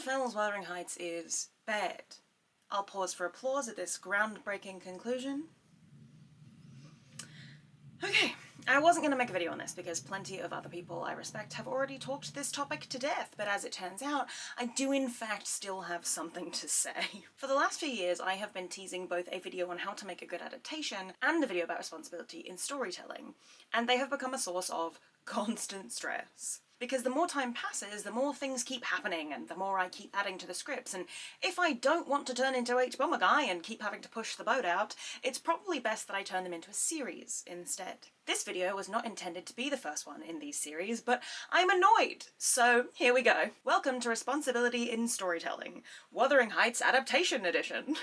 Fennell's Wuthering Heights is bad. I'll pause for applause at this groundbreaking conclusion. Okay, I wasn't going to make a video on this because plenty of other people I respect have already talked this topic to death, but as it turns out, I do in fact still have something to say. For the last few years, I have been teasing both a video on how to make a good adaptation and a video about responsibility in storytelling, and they have become a source of constant stress. Because the more time passes, the more things keep happening, and the more I keep adding to the scripts, and if I don't want to turn into H-Bomber Guy and keep having to push the boat out, it's probably best that I turn them into a series instead. This video was not intended to be the first one in these series, but I'm annoyed, so here we go. Welcome to Responsibility in Storytelling, Wuthering Heights Adaptation Edition.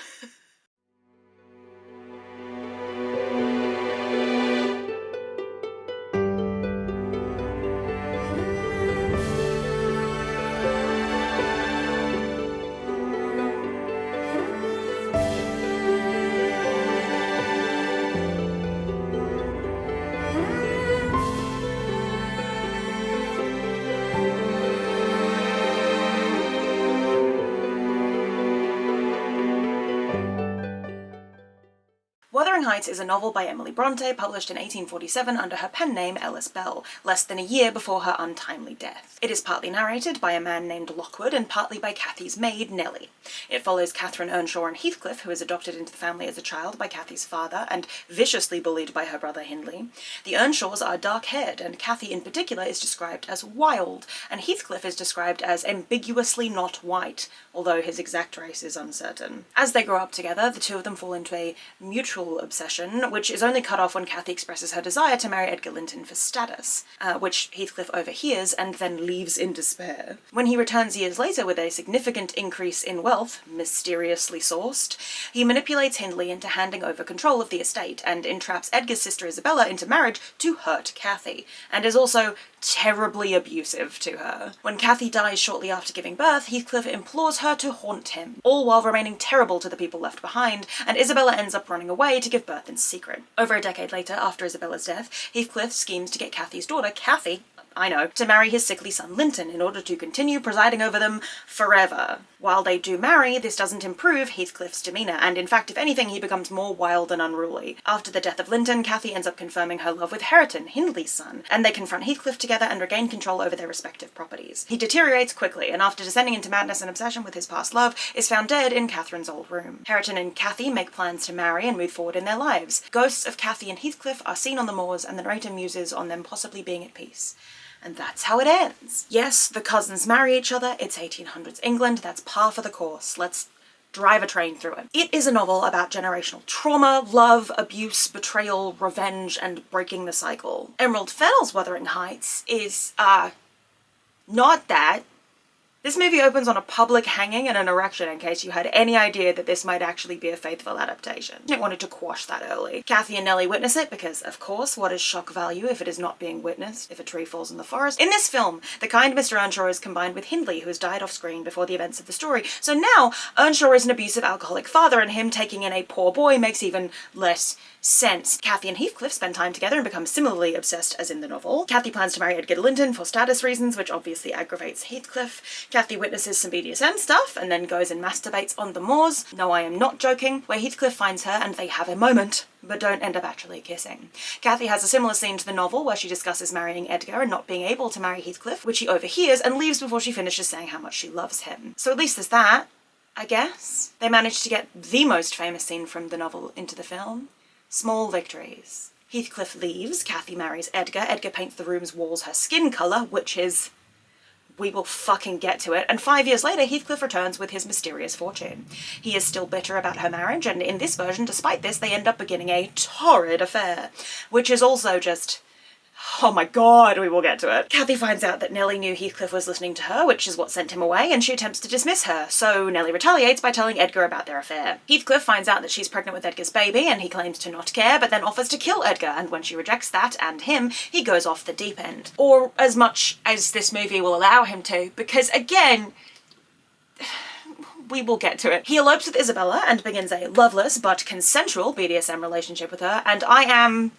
Wuthering Heights is a novel by Emily Bronte, published in 1847 under her pen name Ellis Bell, less than a year before her untimely death. It is partly narrated by a man named Lockwood and partly by Cathy's maid, Nellie. It follows Catherine Earnshaw and Heathcliff, who is adopted into the family as a child by Cathy's father and viciously bullied by her brother Hindley. The Earnshaws are dark-haired, and Cathy in particular is described as wild, and Heathcliff is described as ambiguously not white, although his exact race is uncertain. As they grow up together, the two of them fall into a mutual obsession, which is only cut off when Cathy expresses her desire to marry Edgar Linton for status, which Heathcliff overhears and then leaves in despair. When he returns years later with a significant increase in wealth, mysteriously sourced, he manipulates Hindley into handing over control of the estate and entraps Edgar's sister Isabella into marriage to hurt Cathy, and is also terribly abusive to her. When Cathy dies shortly after giving birth, Heathcliff implores her to haunt him, all while remaining terrible to the people left behind, and Isabella ends up running away to give birth in secret. Over a decade later, after Isabella's death, Heathcliff schemes to get Cathy's daughter, Cathy, I know, to marry his sickly son Linton in order to continue presiding over them forever. While they do marry, this doesn't improve Heathcliff's demeanour, and in fact, if anything, he becomes more wild and unruly. After the death of Linton, Cathy ends up confirming her love with Hareton, Hindley's son, and they confront Heathcliff together and regain control over their respective properties. He deteriorates quickly, and after descending into madness and obsession with his past love, is found dead in Catherine's old room. Hareton and Cathy make plans to marry and move forward in their lives. Ghosts of Cathy and Heathcliff are seen on the moors, and the narrator muses on them possibly being at peace. And that's how it ends. Yes, the cousins marry each other, it's 1800s England, that's par for the course. Let's drive a train through it. It is a novel about generational trauma, love, abuse, betrayal, revenge, and breaking the cycle. Emerald Fennell's Wuthering Heights is, not that. This movie opens on a public hanging and an erection, in case you had any idea that this might actually be a faithful adaptation. I wanted to quash that early. Cathy and Nellie witness it because, of course, what is shock value if it is not being witnessed, if a tree falls in the forest? In this film, the kind Mr. Earnshaw is combined with Hindley, who has died off screen before the events of the story, so now Earnshaw is an abusive alcoholic father, and him taking in a poor boy makes even less sense. Cathy and Heathcliff spend time together and become similarly obsessed as in the novel. Cathy plans to marry Edgar Linton for status reasons, which obviously aggravates Heathcliff. Cathy witnesses some BDSM stuff and then goes and masturbates on the moors. No, I am not joking, where Heathcliff finds her and they have a moment, but don't end up actually kissing. Cathy has a similar scene to the novel where she discusses marrying Edgar and not being able to marry Heathcliff, which he overhears and leaves before she finishes saying how much she loves him. So at least there's that, I guess. They managed to get the most famous scene from the novel into the film. Small victories. Heathcliff leaves, Cathy marries Edgar, Edgar paints the room's walls her skin colour, which is... we will fucking get to it, and 5 years later Heathcliff returns with his mysterious fortune. He is still bitter about her marriage, and in this version, despite this, they end up beginning a torrid affair, which is also just... oh my god, we will get to it. Cathy finds out that Nellie knew Heathcliff was listening to her, which is what sent him away, and she attempts to dismiss her, so Nellie retaliates by telling Edgar about their affair. Heathcliff finds out that she's pregnant with Edgar's baby, and he claims to not care, but then offers to kill Edgar, and when she rejects that, and him, he goes off the deep end. Or as much as this movie will allow him to, because again, we will get to it. He elopes with Isabella and begins a loveless but consensual BDSM relationship with her, and I am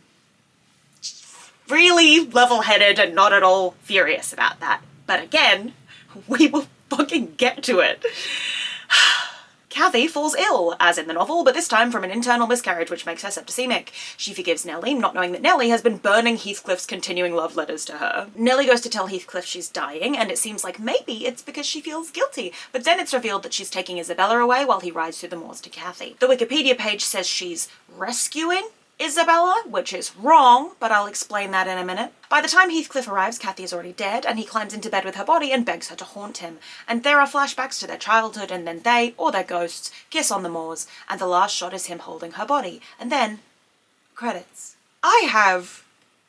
really level-headed and not at all furious about that. But again, we will fucking get to it. Cathy falls ill, as in the novel, but this time from an internal miscarriage which makes her septicemic. She forgives Nellie, not knowing that Nellie has been burning Heathcliff's continuing love letters to her. Nellie goes to tell Heathcliff she's dying, and it seems like maybe it's because she feels guilty, but then it's revealed that she's taking Isabella away while he rides through the moors to Cathy. The Wikipedia page says she's rescuing Isabella, which is wrong, but I'll explain that in a minute. By the time Heathcliff arrives, Cathy is already dead, and he climbs into bed with her body and begs her to haunt him. And there are flashbacks to their childhood, and then they, or their ghosts, kiss on the moors, and the last shot is him holding her body. And then, credits. I have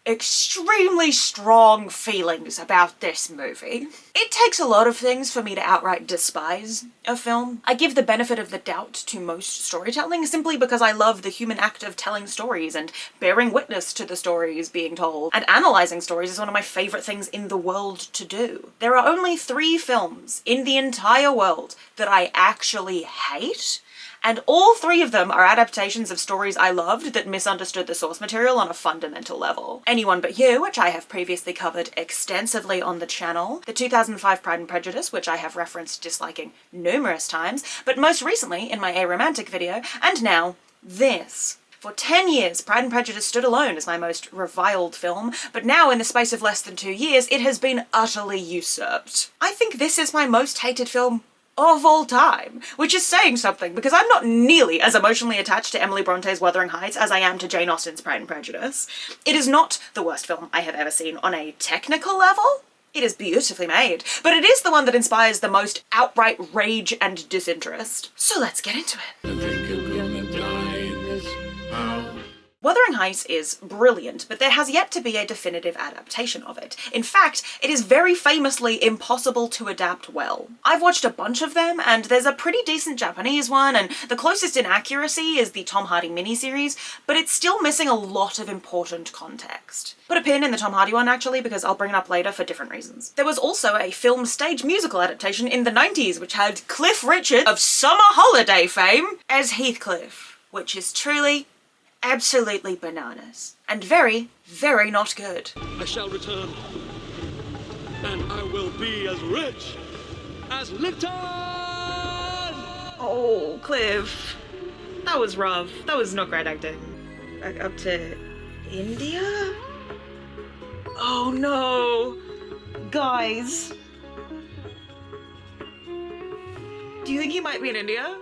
extremely strong feelings about this movie. It takes a lot of things for me to outright despise a film. I give the benefit of the doubt to most storytelling simply because I love the human act of telling stories and bearing witness to the stories being told, and analysing stories is one of my favourite things in the world to do. There are only 3 films in the entire world that I actually hate, and all 3 of them are adaptations of stories I loved that misunderstood the source material on a fundamental level. Anyone But You, which I have previously covered extensively on the channel, the 2005 Pride and Prejudice, which I have referenced disliking numerous times, but most recently in my Aromantic video, and now this. For 10 years, Pride and Prejudice stood alone as my most reviled film, but now in the space of less than 2 years, it has been utterly usurped. I think this is my most hated film of all time, which is saying something, because I'm not nearly as emotionally attached to Emily Bronte's Wuthering Heights as I am to Jane Austen's Pride and Prejudice. It is not the worst film I have ever seen on a technical level. It is beautifully made, but it is the one that inspires the most outright rage and disinterest. So let's get into it. Wuthering Heights is brilliant, but there has yet to be a definitive adaptation of it. In fact, it is very famously impossible to adapt well. I've watched a bunch of them, and there's a pretty decent Japanese one, and the closest in accuracy is the Tom Hardy miniseries, but it's still missing a lot of important context. Put a pin in the Tom Hardy one, actually, because I'll bring it up later for different reasons. There was also a film stage musical adaptation in the 90s, which had Cliff Richard of Summer Holiday fame as Heathcliff, which is truly absolutely bananas. And very, very not good. I shall return, and I will be as rich as Lipton! Oh, Cliff. That was rough. That was not great acting. Back up to India? Oh no. Guys. Do you think he might be in India?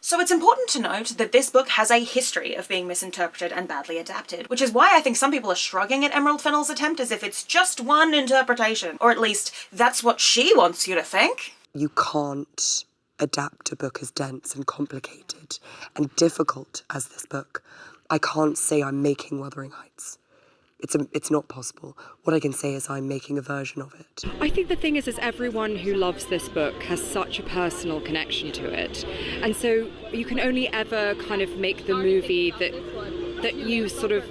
So it's important to note that this book has a history of being misinterpreted and badly adapted, which is why I think some people are shrugging at Emerald Fennell's attempt as if it's just one interpretation, or at least that's what she wants you to think. You can't adapt a book as dense and complicated and difficult as this book. I can't say I'm making Wuthering Heights. It's not possible. What I can say is I'm making a version of it. I think the thing is everyone who loves this book has such a personal connection to it. And so you can only ever kind of make the movie that you sort of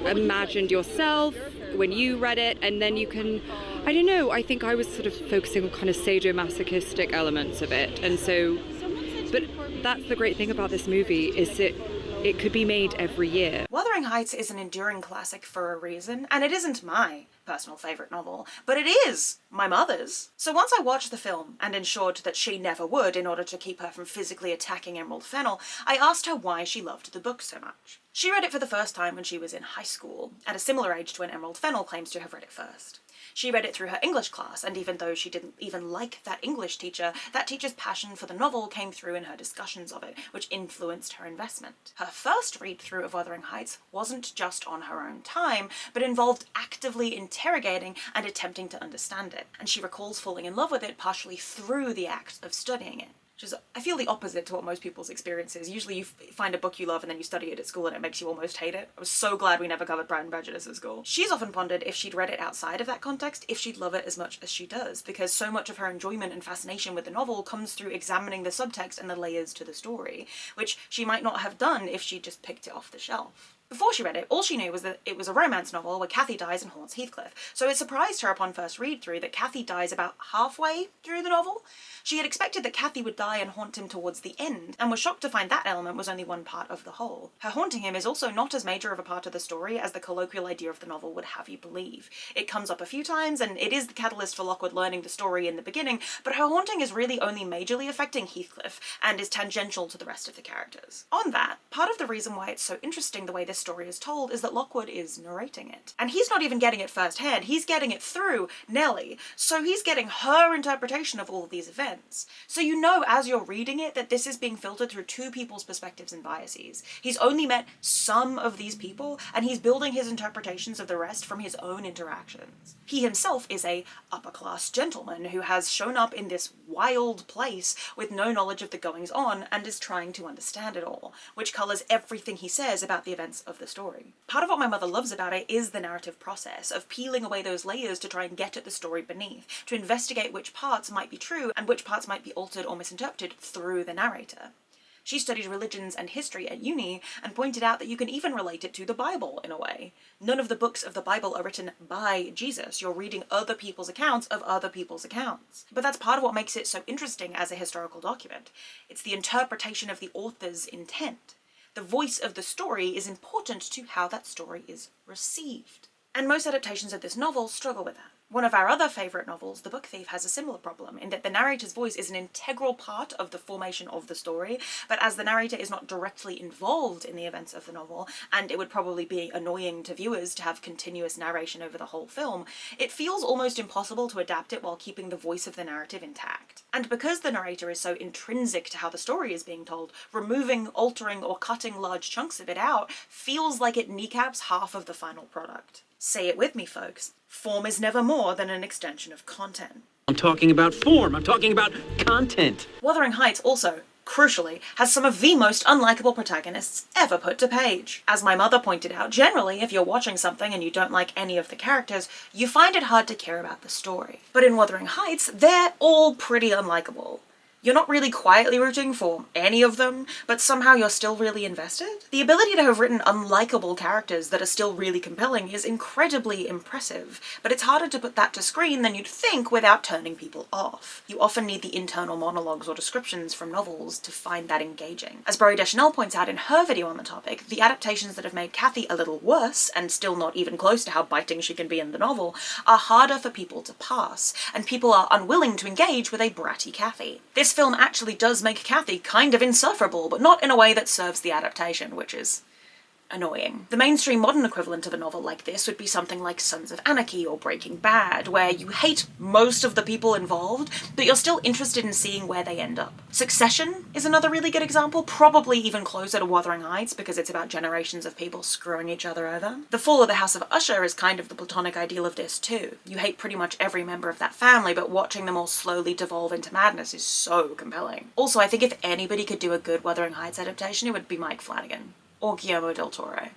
imagined yourself when you read it, and then you can, I don't know, I think I was sort of focusing on kind of sadomasochistic elements of it. And so, but that's the great thing about this movie, is that it could be made every year. Wuthering Heights is an enduring classic for a reason, and it isn't my personal favourite novel, but it is my mother's. So once I watched the film and ensured that she never would in order to keep her from physically attacking Emerald Fennell, I asked her why she loved the book so much. She read it for the first time when she was in high school, at a similar age to when Emerald Fennell claims to have read it first. She read it through her English class, and even though she didn't even like that English teacher, that teacher's passion for the novel came through in her discussions of it, which influenced her investment. Her first read-through of Wuthering Heights wasn't just on her own time, but involved actively interrogating and attempting to understand it, and she recalls falling in love with it partially through the act of studying it. Which is, I feel, the opposite to what most people's experience is. Usually you find a book you love and then you study it at school and it makes you almost hate it. I was so glad we never covered Pride and Prejudice at school. She's often pondered if she'd read it outside of that context, if she'd love it as much as she does, because so much of her enjoyment and fascination with the novel comes through examining the subtext and the layers to the story, which she might not have done if she'd just picked it off the shelf. Before she read it, all she knew was that it was a romance novel where Cathy dies and haunts Heathcliff, so it surprised her upon first read-through that Cathy dies about halfway through the novel. She had expected that Cathy would die and haunt him towards the end, and was shocked to find that element was only one part of the whole. Her haunting him is also not as major of a part of the story as the colloquial idea of the novel would have you believe. It comes up a few times, and it is the catalyst for Lockwood learning the story in the beginning, but her haunting is really only majorly affecting Heathcliff, and is tangential to the rest of the characters. On that, part of the reason why it's so interesting the way this story is told is that Lockwood is narrating it. And he's not even getting it firsthand, he's getting it through Nellie, so he's getting her interpretation of all of these events. So you know as you're reading it that this is being filtered through two people's perspectives and biases. He's only met some of these people, and he's building his interpretations of the rest from his own interactions. He himself is a upper-class gentleman who has shown up in this wild place with no knowledge of the goings-on and is trying to understand it all, which colours everything he says about the events of the story. Part of what my mother loves about it is the narrative process of peeling away those layers to try and get at the story beneath, to investigate which parts might be true and which parts might be altered or misinterpreted through the narrator. She studied religions and history at uni and pointed out that you can even relate it to the Bible in a way. None of the books of the Bible are written by Jesus. You're reading other people's accounts of other people's accounts. But that's part of what makes it so interesting as a historical document. It's the interpretation of the author's intent. The voice of the story is important to how that story is received. And most adaptations of this novel struggle with that. One of our other favourite novels, The Book Thief, has a similar problem in that the narrator's voice is an integral part of the formation of the story, but as the narrator is not directly involved in the events of the novel, and it would probably be annoying to viewers to have continuous narration over the whole film, it feels almost impossible to adapt it while keeping the voice of the narrative intact. And because the narrator is so intrinsic to how the story is being told, removing, altering, or cutting large chunks of it out feels like it kneecaps half of the final product. Say it with me, folks. Form is never more than an extension of content. I'm talking about form. I'm talking about content. Wuthering Heights also, crucially, has some of the most unlikable protagonists ever put to page. As my mother pointed out, generally, if you're watching something and you don't like any of the characters, you find it hard to care about the story. But in Wuthering Heights, they're all pretty unlikable. You're not really quietly rooting for any of them, but somehow you're still really invested? The ability to have written unlikable characters that are still really compelling is incredibly impressive, but it's harder to put that to screen than you'd think without turning people off. You often need the internal monologues or descriptions from novels to find that engaging. As Brodie Deschanel points out in her video on the topic, the adaptations that have made Cathy a little worse, and still not even close to how biting she can be in the novel, are harder for people to pass, and people are unwilling to engage with a bratty Cathy. This film actually does make Cathy kind of insufferable, but not in a way that serves the adaptation, which is annoying. The mainstream modern equivalent of a novel like this would be something like Sons of Anarchy or Breaking Bad, where you hate most of the people involved, but you're still interested in seeing where they end up. Succession is another really good example, probably even closer to Wuthering Heights because it's about generations of people screwing each other over. The Fall of the House of Usher is kind of the platonic ideal of this too. You hate pretty much every member of that family, but watching them all slowly devolve into madness is so compelling. Also, I think if anybody could do a good Wuthering Heights adaptation, it would be Mike Flanagan. Or Guillermo del Toro.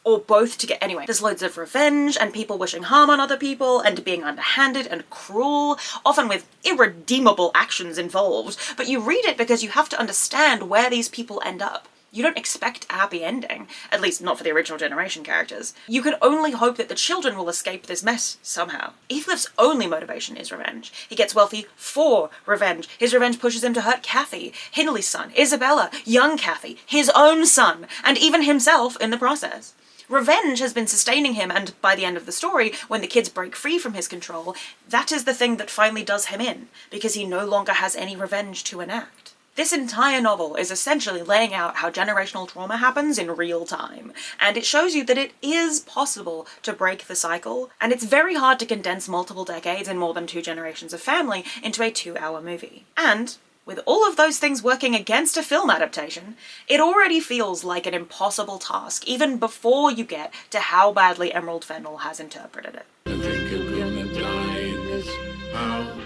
Or both to get— anyway, there's loads of revenge and people wishing harm on other people and being underhanded and cruel, often with irredeemable actions involved, but you read it because you have to understand where these people end up. You don't expect a happy ending, at least not for the original generation characters. You can only hope that the children will escape this mess somehow. Heathcliff's only motivation is revenge. He gets wealthy for revenge. His revenge pushes him to hurt Cathy, Hindley's son, Isabella, young Cathy, his own son, and even himself in the process. Revenge has been sustaining him, and by the end of the story, when the kids break free from his control, that is the thing that finally does him in, because he no longer has any revenge to enact. This entire novel is essentially laying out how generational trauma happens in real time, and it shows you that it is possible to break the cycle, and it's very hard to condense multiple decades and more than 2 generations of family into a 2-hour movie. And with all of those things working against a film adaptation, it already feels like an impossible task, even before you get to how badly Emerald Fennell has interpreted it. I think I'm gonna die in this house.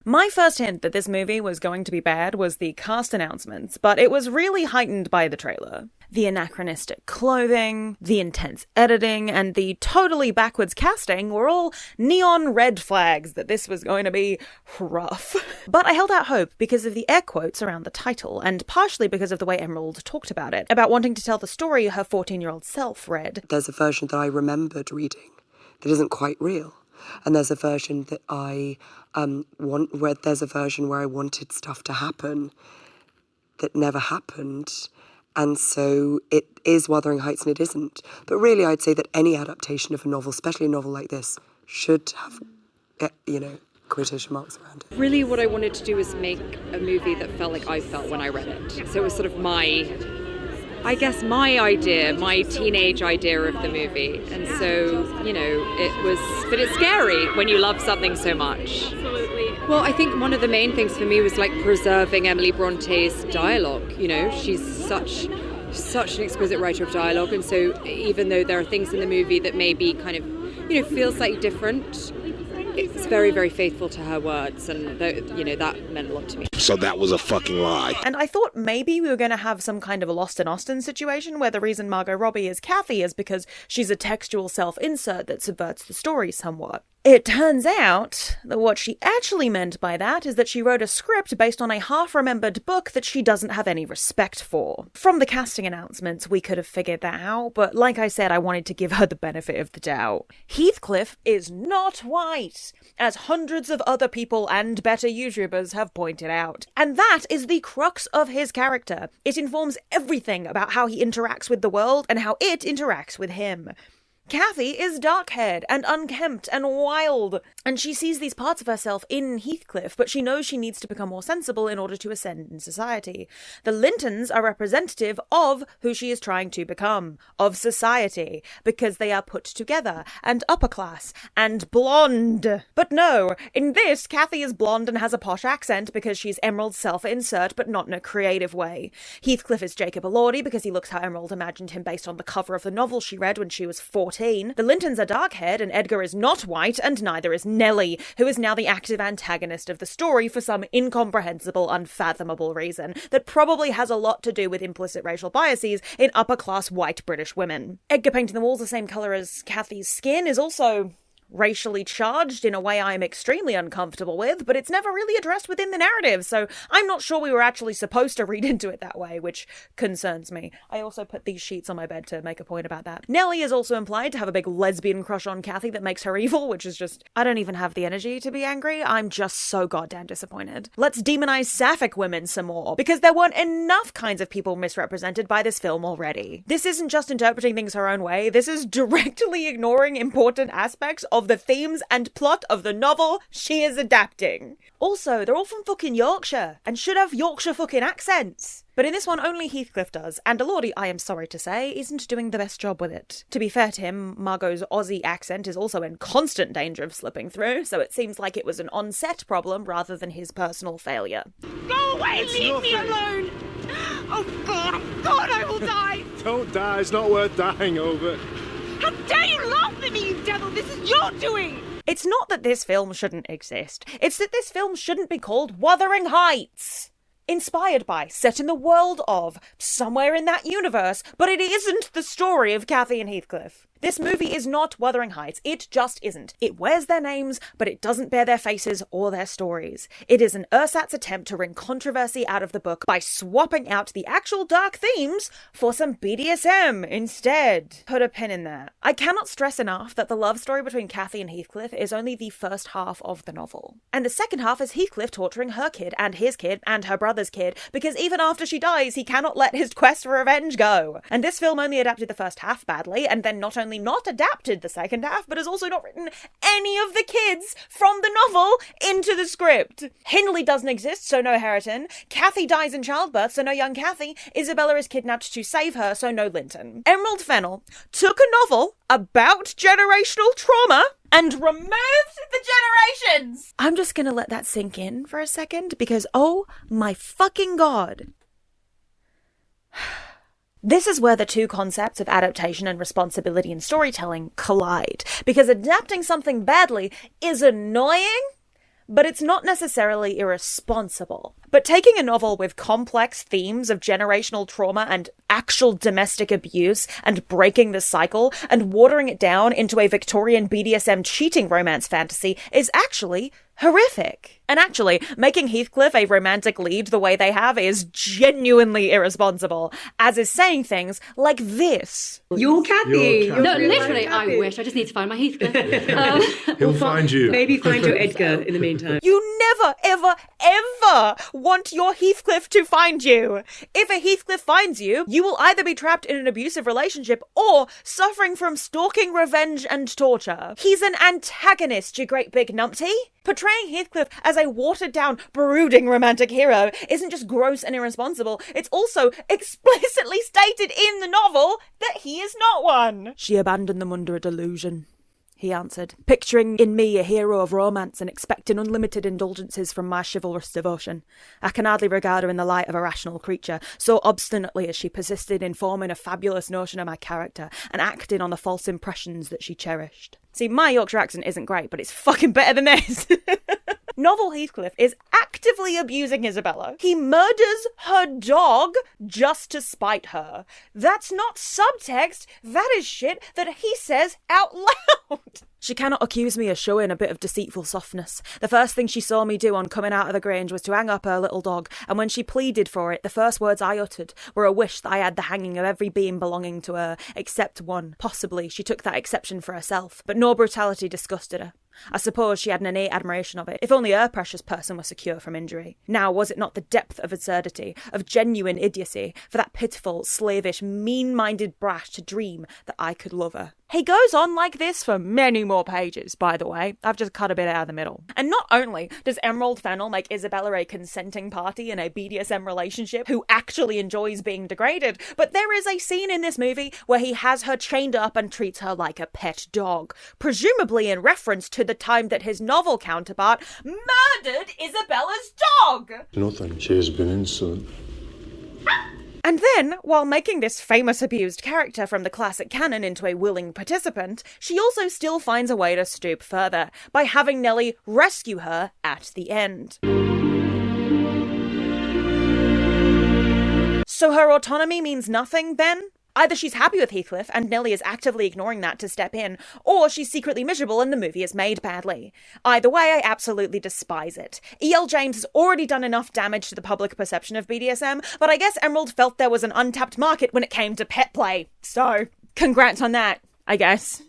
My first hint that this movie was going to be bad was the cast announcements, but it was really heightened by the trailer. The anachronistic clothing, the intense editing, and the totally backwards casting were all neon red flags that this was going to be rough. But I held out hope because of the air quotes around the title, and partially because of the way Emerald talked about it, about wanting to tell the story her 14-year-old self read. There's a version that I remembered reading that isn't quite real. And there's a version that I there's a version where I wanted stuff to happen that never happened. And so it is Wuthering Heights and it isn't. But really, I'd say that any adaptation of a novel, especially a novel like this, should have, quotation marks around it. Really what I wanted to do was make a movie that felt like I felt when I read it. So it was sort of my idea, my teenage idea of the movie. And so, but it's scary when you love something so much. Absolutely. Well, I think one of the main things for me was like preserving Emily Bronte's dialogue. She's such an exquisite writer of dialogue. And so even though there are things in the movie that maybe kind of, feel slightly different, it's very, very faithful to her words, and that meant a lot to me. So that was a fucking lie. And I thought maybe we were going to have some kind of a Lost in Austin situation where the reason Margot Robbie is Kathy is because she's a textual self-insert that subverts the story somewhat. It turns out that what she actually meant by that is that she wrote a script based on a half-remembered book that she doesn't have any respect for. From the casting announcements, we could have figured that out, but like I said, I wanted to give her the benefit of the doubt. Heathcliff is not white, as hundreds of other people and better YouTubers have pointed out. And that is the crux of his character. It informs everything about how he interacts with the world and how it interacts with him. Kathy is dark-haired and unkempt and wild, and she sees these parts of herself in Heathcliff, but she knows she needs to become more sensible in order to ascend in society. The Lintons are representative of who she is trying to become, of society, because they are put together, and upper class, and blonde. But no, in this, Kathy is blonde and has a posh accent because she's Emerald's self-insert, but not in a creative way. Heathcliff is Jacob Elordi because he looks how Emerald imagined him based on the cover of the novel she read when she was 14. The Lintons are dark-haired, and Edgar is not white, and neither is Nellie, who is now the active antagonist of the story for some incomprehensible, unfathomable reason that probably has a lot to do with implicit racial biases in upper-class white British women. Edgar painting the walls the same colour as Kathy's skin is also racially charged in a way I'm extremely uncomfortable with, but it's never really addressed within the narrative, so I'm not sure we were actually supposed to read into it that way, which concerns me. I also put these sheets on my bed to make a point about that. Nellie is also implied to have a big lesbian crush on Kathy that makes her evil, which is just, I don't even have the energy to be angry. I'm just so goddamn disappointed. Let's demonize sapphic women some more, because there weren't enough kinds of people misrepresented by this film already. This isn't just interpreting things her own way, this is directly ignoring important aspects of the themes and plot of the novel she is adapting. Also, they're all from fucking Yorkshire, and should have Yorkshire fucking accents. But in this one, only Heathcliff does, and Elordi, I am sorry to say, isn't doing the best job with it. To be fair to him, Margot's Aussie accent is also in constant danger of slipping through, so it seems like it was an on-set problem rather than his personal failure. Go away! Leave me alone! Oh God, I will die! Don't die, it's not worth dying over. How dare you laugh at me, you devil! This is your doing! It's not that this film shouldn't exist. It's that this film shouldn't be called Wuthering Heights. Inspired by, set in the world of, somewhere in that universe, but it isn't the story of Kathy and Heathcliff. This movie is not Wuthering Heights. It just isn't. It wears their names, but it doesn't bear their faces or their stories. It is an ersatz attempt to wring controversy out of the book by swapping out the actual dark themes for some BDSM instead. Put a pin in that. I cannot stress enough that the love story between Kathy and Heathcliff is only the first half of the novel. And the second half is Heathcliff torturing her kid and her brother's kid, because even after she dies, he cannot let his quest for revenge go. And this film only adapted the first half badly, and then not only not adapted the second half, but has also not written any of the kids from the novel into the script. Hindley doesn't exist, so no Hareton. Kathy dies in childbirth, so no young Kathy. Isabella is kidnapped to save her, so no Linton. Emerald Fennell took a novel about generational trauma and removed the generations! I'm just gonna let that sink in for a second, because oh my fucking god. This is where the two concepts of adaptation and responsibility in storytelling collide, because adapting something badly is annoying, but it's not necessarily irresponsible. But taking a novel with complex themes of generational trauma and actual domestic abuse and breaking the cycle and watering it down into a Victorian BDSM cheating romance fantasy is actually horrific. And actually, making Heathcliff a romantic lead the way they have is genuinely irresponsible, as is saying things like this. You're Kathy. No, literally, I wish. I just need to find my Heathcliff. He'll find you. Maybe find your Edgar in the meantime. You never, ever, ever want your Heathcliff to find you. If a Heathcliff finds you, you will either be trapped in an abusive relationship or suffering from stalking, revenge, and torture. He's an antagonist, you great big numpty. Portraying Heathcliff as a watered-down, brooding romantic hero isn't just gross and irresponsible, it's also explicitly stated in the novel that he is not one. She abandoned them under a delusion, he answered, picturing in me a hero of romance and expecting unlimited indulgences from my chivalrous devotion. I can hardly regard her in the light of a rational creature, so obstinately as she persisted in forming a fabulous notion of my character and acting on the false impressions that she cherished. See, my Yorkshire accent isn't great, but it's fucking better than this. Novel Heathcliff is actively abusing Isabella. He murders her dog just to spite her. That's not subtext, that is shit that he says out loud. She cannot accuse me of showing a bit of deceitful softness. The first thing she saw me do on coming out of the Grange was to hang up her little dog, and when she pleaded for it, the first words I uttered were a wish that I had the hanging of every being belonging to her, except one. Possibly she took that exception for herself, but no brutality disgusted her. I suppose she had an innate admiration of it, if only her precious person was secure from injury. Now, was it not the depth of absurdity, of genuine idiocy, for that pitiful, slavish, mean-minded brat to dream that I could love her? He goes on like this for many more pages, by the way. I've just cut a bit out of the middle. And not only does Emerald Fennell make Isabella a consenting party in a BDSM relationship who actually enjoys being degraded, but there is a scene in this movie where he has her chained up and treats her like a pet dog, presumably in reference to the time that his novel counterpart murdered Isabella's dog! Nothing. She has been insolent. And then, while making this famous abused character from the classic canon into a willing participant, she also still finds a way to stoop further, by having Nellie rescue her at the end. So her autonomy means nothing, then? Either she's happy with Heathcliff, and Nellie is actively ignoring that to step in, or she's secretly miserable and the movie is made badly. Either way, I absolutely despise it. E.L. James has already done enough damage to the public perception of BDSM, but I guess Emerald felt there was an untapped market when it came to pet play. So, congrats on that, I guess.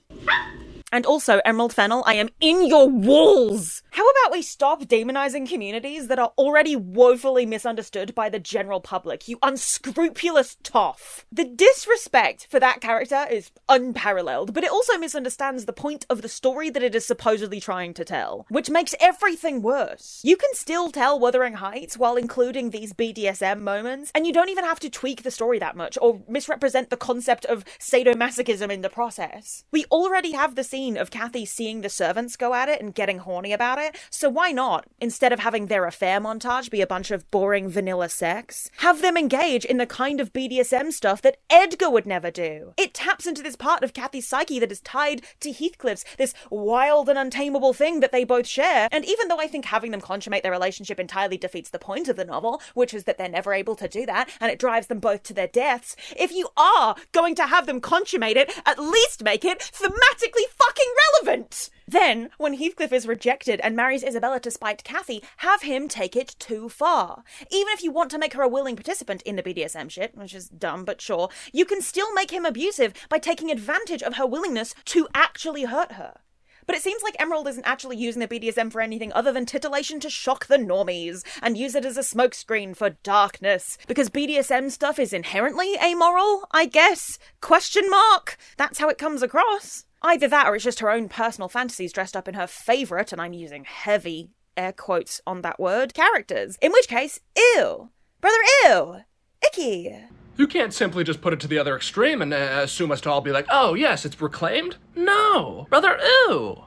And also, Emerald Fennell, I am in your walls! How about we stop demonizing communities that are already woefully misunderstood by the general public, you unscrupulous toff? The disrespect for that character is unparalleled, but it also misunderstands the point of the story that it is supposedly trying to tell, which makes everything worse. You can still tell Wuthering Heights while including these BDSM moments, and you don't even have to tweak the story that much, or misrepresent the concept of sadomasochism in the process. We already have the scene of Kathy seeing the servants go at it and getting horny about it, so why not, instead of having their affair montage be a bunch of boring vanilla sex, have them engage in the kind of BDSM stuff that Edgar would never do? It taps into this part of Kathy's psyche that is tied to Heathcliff's, this wild and untamable thing that they both share, and even though I think having them consummate their relationship entirely defeats the point of the novel, which is that they're never able to do that, and it drives them both to their deaths, if you are going to have them consummate it, at least make it thematically fucking relevant! Then, when Heathcliff is rejected and marries Isabella to spite Kathy, have him take it too far. Even if you want to make her a willing participant in the BDSM shit, which is dumb but sure, you can still make him abusive by taking advantage of her willingness to actually hurt her. But it seems like Emerald isn't actually using the BDSM for anything other than titillation to shock the normies, and use it as a smokescreen for darkness, because BDSM stuff is inherently amoral, I guess? Question mark? That's how it comes across. Either that or it's just her own personal fantasies dressed up in her favourite, and I'm using heavy air quotes on that word, characters. In which case, ew. Brother, ew. Icky. You can't simply just put it to the other extreme and assume us to all be like, oh yes, it's reclaimed? No. Brother, ew.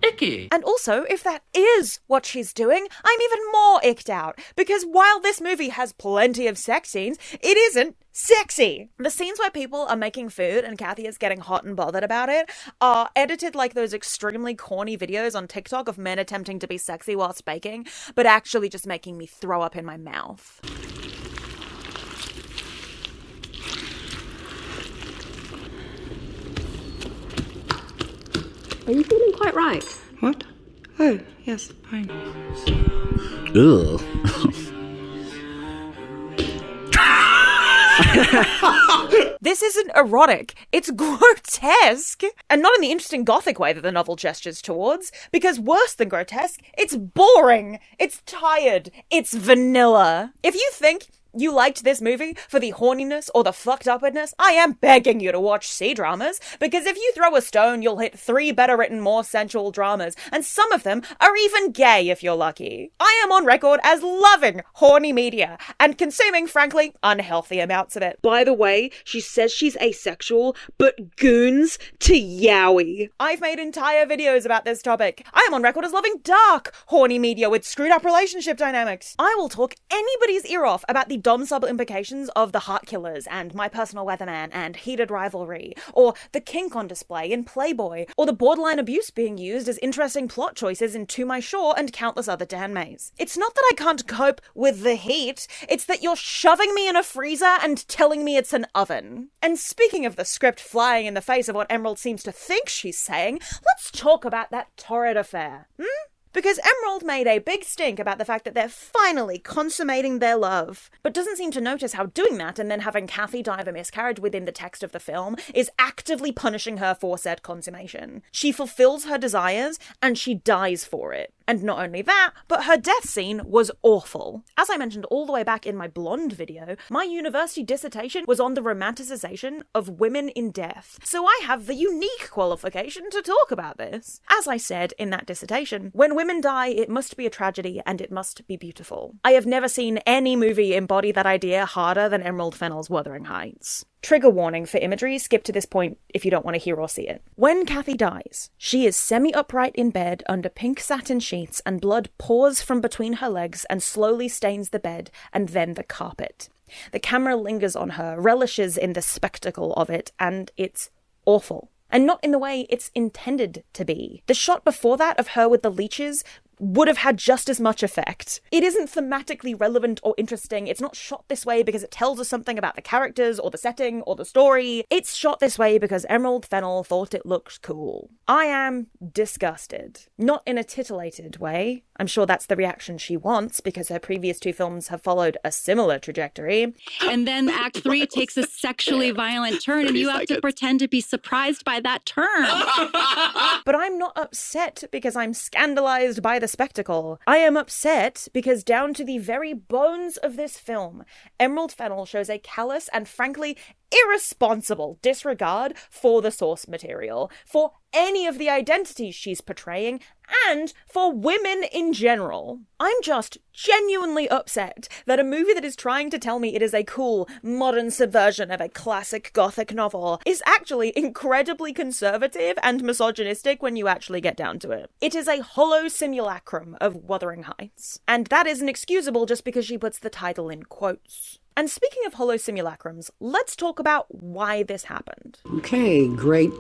icky. And also, if that is what she's doing, I'm even more icked out, because while this movie has plenty of sex scenes, it isn't sexy. The scenes where people are making food and Kathy is getting hot and bothered about it are edited like those extremely corny videos on TikTok of men attempting to be sexy whilst baking, but actually just making me throw up in my mouth. Are you feeling quite right? What? Oh, yes, fine. Ugh. This isn't erotic, it's grotesque. And not in the interesting gothic way that the novel gestures towards, because worse than grotesque, it's boring, it's tired, it's vanilla. If you think you liked this movie for the horniness or the fucked upness, I am begging you to watch C-dramas, because if you throw a stone, you'll hit 3 better written, more sensual dramas, and some of them are even gay if you're lucky. I am on record as loving horny media, and consuming, frankly, unhealthy amounts of it. By the way, she says she's asexual, but goons to yaoi. I've made entire videos about this topic. I am on record as loving dark, horny media with screwed up relationship dynamics. I will talk anybody's ear off about the dom-sub implications of The Heart Killers and My Personal Weatherman and Heated Rivalry, or the kink on display in Playboy, or the borderline abuse being used as interesting plot choices in To My Shore and countless other Danmays. It's not that I can't cope with the heat, it's that you're shoving me in a freezer and telling me it's an oven. And speaking of the script flying in the face of what Emerald seems to think she's saying, let's talk about that torrid affair, Because Emerald made a big stink about the fact that they're finally consummating their love, but doesn't seem to notice how doing that and then having Kathy die of a miscarriage within the text of the film is actively punishing her for said consummation. She fulfills her desires, and she dies for it. And not only that, but her death scene was awful. As I mentioned all the way back in my Blonde video, my university dissertation was on the romanticization of women in death, so I have the unique qualification to talk about this. As I said in that dissertation, when women die, it must be a tragedy and it must be beautiful. I have never seen any movie embody that idea harder than Emerald Fennell's Wuthering Heights. Trigger warning for imagery, skip to this point if you don't want to hear or see it. When Kathy dies, she is semi-upright in bed under pink satin sheets, and blood pours from between her legs and slowly stains the bed and then the carpet. The camera lingers on her, relishes in the spectacle of it, and it's awful. And not in the way it's intended to be. The shot before that of her with the leeches would have had just as much effect. It isn't thematically relevant or interesting. It's not shot this way because it tells us something about the characters or the setting or the story. It's shot this way because Emerald Fennell thought it looked cool. I am disgusted. Not in a titillated way. I'm sure that's the reaction she wants because her previous 2 films have followed a similar trajectory. And then Act 3 takes a sexually violent turn and you have to pretend to be surprised by that turn. But I'm not upset because I'm scandalized by the spectacle. I am upset because down to the very bones of this film, Emerald Fennell shows a callous and frankly irresponsible disregard for the source material, for any of the identities she's portraying, and for women in general. I'm just genuinely upset that a movie that is trying to tell me it is a cool, modern subversion of a classic gothic novel is actually incredibly conservative and misogynistic when you actually get down to it. It is a hollow simulacrum of Wuthering Heights, and that isn't excusable just because she puts the title in quotes. And speaking of hollow simulacrums, let's talk about why this happened. Okay, great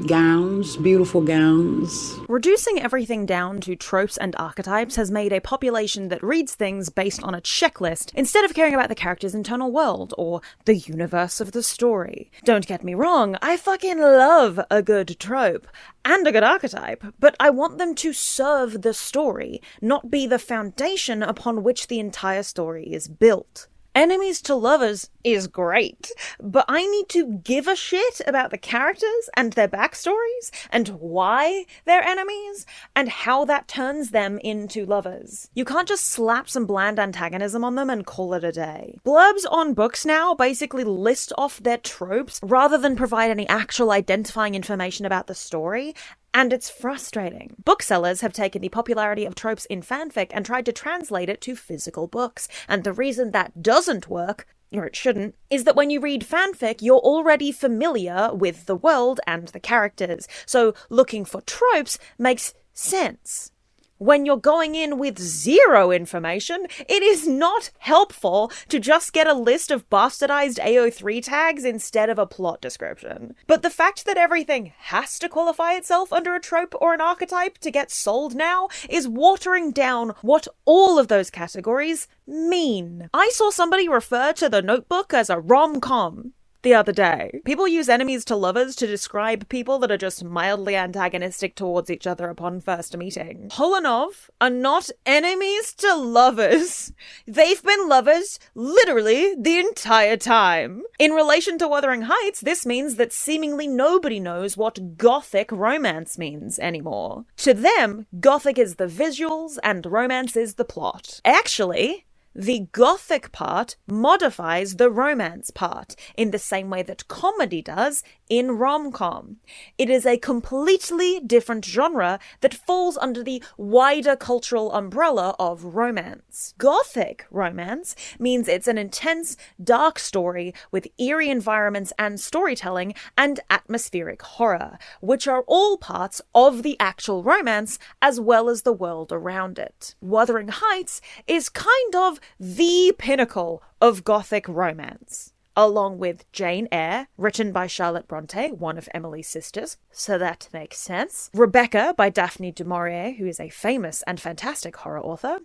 gowns, beautiful gowns. Reducing everything down to tropes and archetypes has made a population that reads things based on a checklist instead of caring about the character's internal world or the universe of the story. Don't get me wrong, I fucking love a good trope and a good archetype, but I want them to serve the story, not be the foundation upon which the entire story is built. Enemies to lovers is great, but I need to give a shit about the characters and their backstories and why they're enemies and how that turns them into lovers. You can't just slap some bland antagonism on them and call it a day. Blurbs on books now basically list off their tropes rather than provide any actual identifying information about the story, and it's frustrating. Booksellers have taken the popularity of tropes in fanfic and tried to translate it to physical books. And the reason that doesn't work, or it shouldn't, is that when you read fanfic, you're already familiar with the world and the characters. So looking for tropes makes sense. When you're going in with zero information, it is not helpful to just get a list of bastardized AO3 tags instead of a plot description. But the fact that everything has to qualify itself under a trope or an archetype to get sold now is watering down what all of those categories mean. I saw somebody refer to The Notebook as a rom-com the other day. People use enemies to lovers to describe people that are just mildly antagonistic towards each other upon first meeting. Holanov are not enemies to lovers. They've been lovers literally the entire time. In relation to Wuthering Heights, this means that seemingly nobody knows what gothic romance means anymore. To them, gothic is the visuals and romance is the plot. Actually, the gothic part modifies the romance part in the same way that comedy does in rom-com. It is a completely different genre that falls under the wider cultural umbrella of romance. Gothic romance means it's an intense, dark story with eerie environments and storytelling and atmospheric horror, which are all parts of the actual romance as well as the world around it. Wuthering Heights is kind of the pinnacle of gothic romance, along with Jane Eyre, written by Charlotte Bronte, one of Emily's sisters, so that makes sense. Rebecca by Daphne du Maurier, who is a famous and fantastic horror author.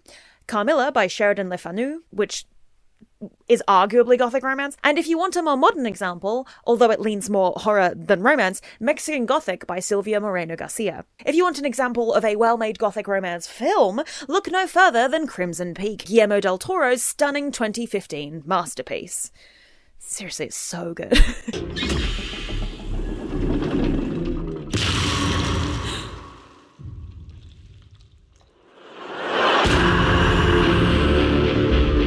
Carmilla by Sheridan Le Fanu, which is arguably gothic romance. And if you want a more modern example, although it leans more horror than romance, Mexican Gothic by Silvia Moreno Garcia. If you want an example of a well-made gothic romance film, look no further than Crimson Peak, Guillermo del Toro's stunning 2015 masterpiece. Seriously, it's so good.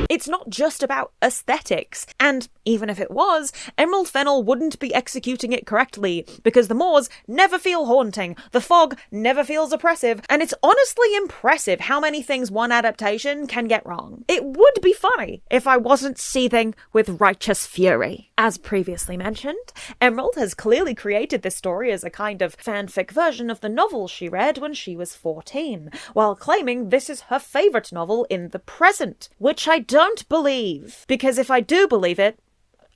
It's not just about aesthetics, and even if it was, Emerald Fennell wouldn't be executing it correctly, because the moors never feel haunting, the fog never feels oppressive, and it's honestly impressive how many things one adaptation can get wrong. It would be funny if I wasn't seething with righteous fury. As previously mentioned, Emerald has clearly created this story as a kind of fanfic version of the novel she read when she was 14, while claiming this is her favourite novel in the present, which I don't believe, because if I do believe it,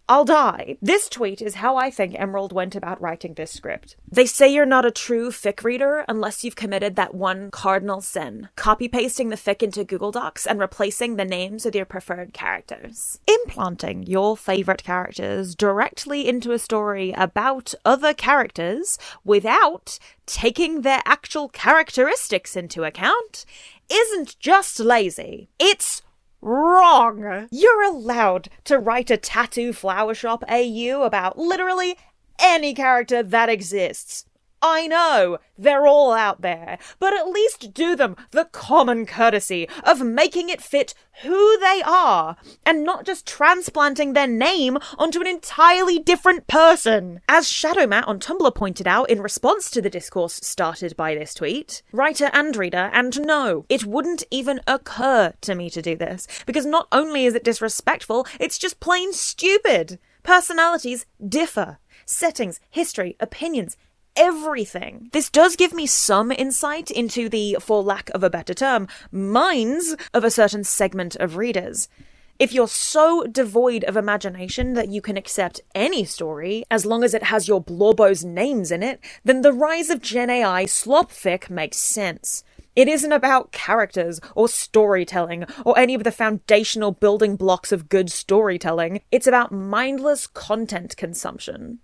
I'll die. This tweet is how I think Emerald went about writing this script. They say you're not a true fic reader unless you've committed that one cardinal sin, copy-pasting the fic into Google Docs and replacing the names with your preferred characters. Implanting your favourite characters directly into a story about other characters without taking their actual characteristics into account isn't just lazy, it's wrong. You're allowed to write a tattoo flower shop AU about literally any character that exists. I know, they're all out there, but at least do them the common courtesy of making it fit who they are, and not just transplanting their name onto an entirely different person. As Shadowmat on Tumblr pointed out in response to the discourse started by this tweet, writer and reader, and no, it wouldn't even occur to me to do this, because not only is it disrespectful, it's just plain stupid. Personalities differ. Settings, history, opinions, everything. This does give me some insight into the, for lack of a better term, minds of a certain segment of readers. If you're so devoid of imagination that you can accept any story, as long as it has your Blorbo's names in it, then the rise of Gen AI slop fic makes sense. It isn't about characters or storytelling or any of the foundational building blocks of good storytelling. It's about mindless content consumption.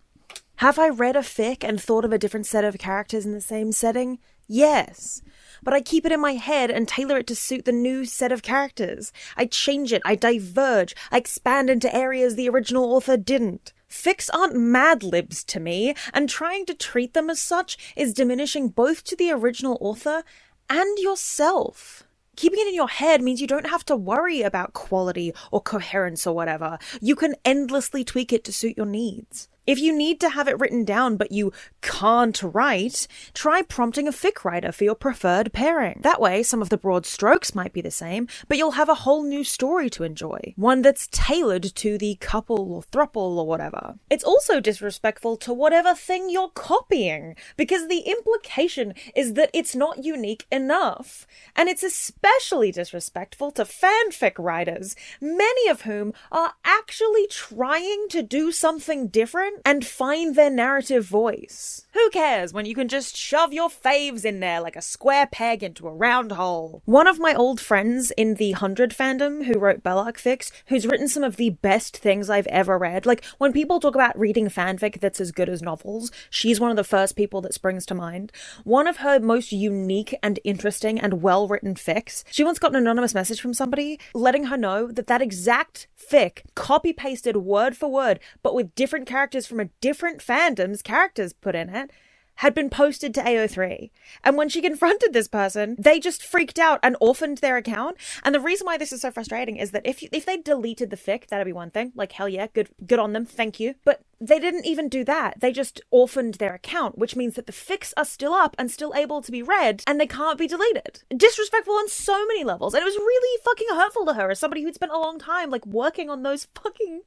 Have I read a fic and thought of a different set of characters in the same setting? Yes. But I keep it in my head and tailor it to suit the new set of characters. I change it, I diverge, I expand into areas the original author didn't. Fics aren't Mad Libs to me, and trying to treat them as such is diminishing both to the original author and yourself. Keeping it in your head means you don't have to worry about quality or coherence or whatever. You can endlessly tweak it to suit your needs. If you need to have it written down but you can't write, try prompting a fic writer for your preferred pairing. That way, some of the broad strokes might be the same, but you'll have a whole new story to enjoy. One that's tailored to the couple or throuple or whatever. It's also disrespectful to whatever thing you're copying, because the implication is that it's not unique enough. And it's especially disrespectful to fanfic writers, many of whom are actually trying to do something different and find their narrative voice. Who cares when you can just shove your faves in there like a square peg into a round hole? One of my old friends in the 100 fandom who wrote Bellark fics, who's written some of the best things I've ever read. Like, when people talk about reading fanfic that's as good as novels, she's one of the first people that springs to mind. One of her most unique and interesting and well-written fics, she once got an anonymous message from somebody letting her know that that exact fic, copy-pasted word for word, but with different characters from a different fandom's characters put in it, had been posted to AO3. And when she confronted this person, they just freaked out and orphaned their account. And the reason why this is so frustrating is that if they deleted the fic, that'd be one thing. Like, hell yeah, good on them, thank you. But they didn't even do that. They just orphaned their account, which means that the fics are still up and still able to be read, and they can't be deleted. Disrespectful on so many levels. And it was really fucking hurtful to her as somebody who'd spent a long time, like, working on those fucking...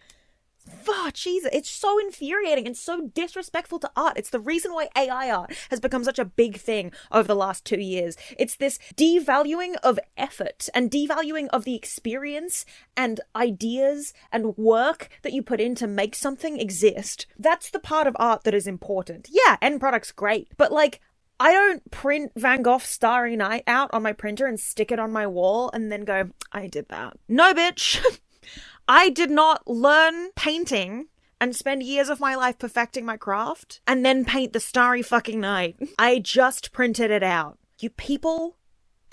Oh, Jesus, it's so infuriating and so disrespectful to art. It's the reason why AI art has become such a big thing over the last 2 years. It's this devaluing of effort and devaluing of the experience and ideas and work that you put in to make something exist. That's the part of art that is important. Yeah, end product's great, but like, I don't print Van Gogh's Starry Night out on my printer and stick it on my wall and then go, I did that. No, bitch. I did not learn painting and spend years of my life perfecting my craft and then paint the Starry fucking Night. I just printed it out. You people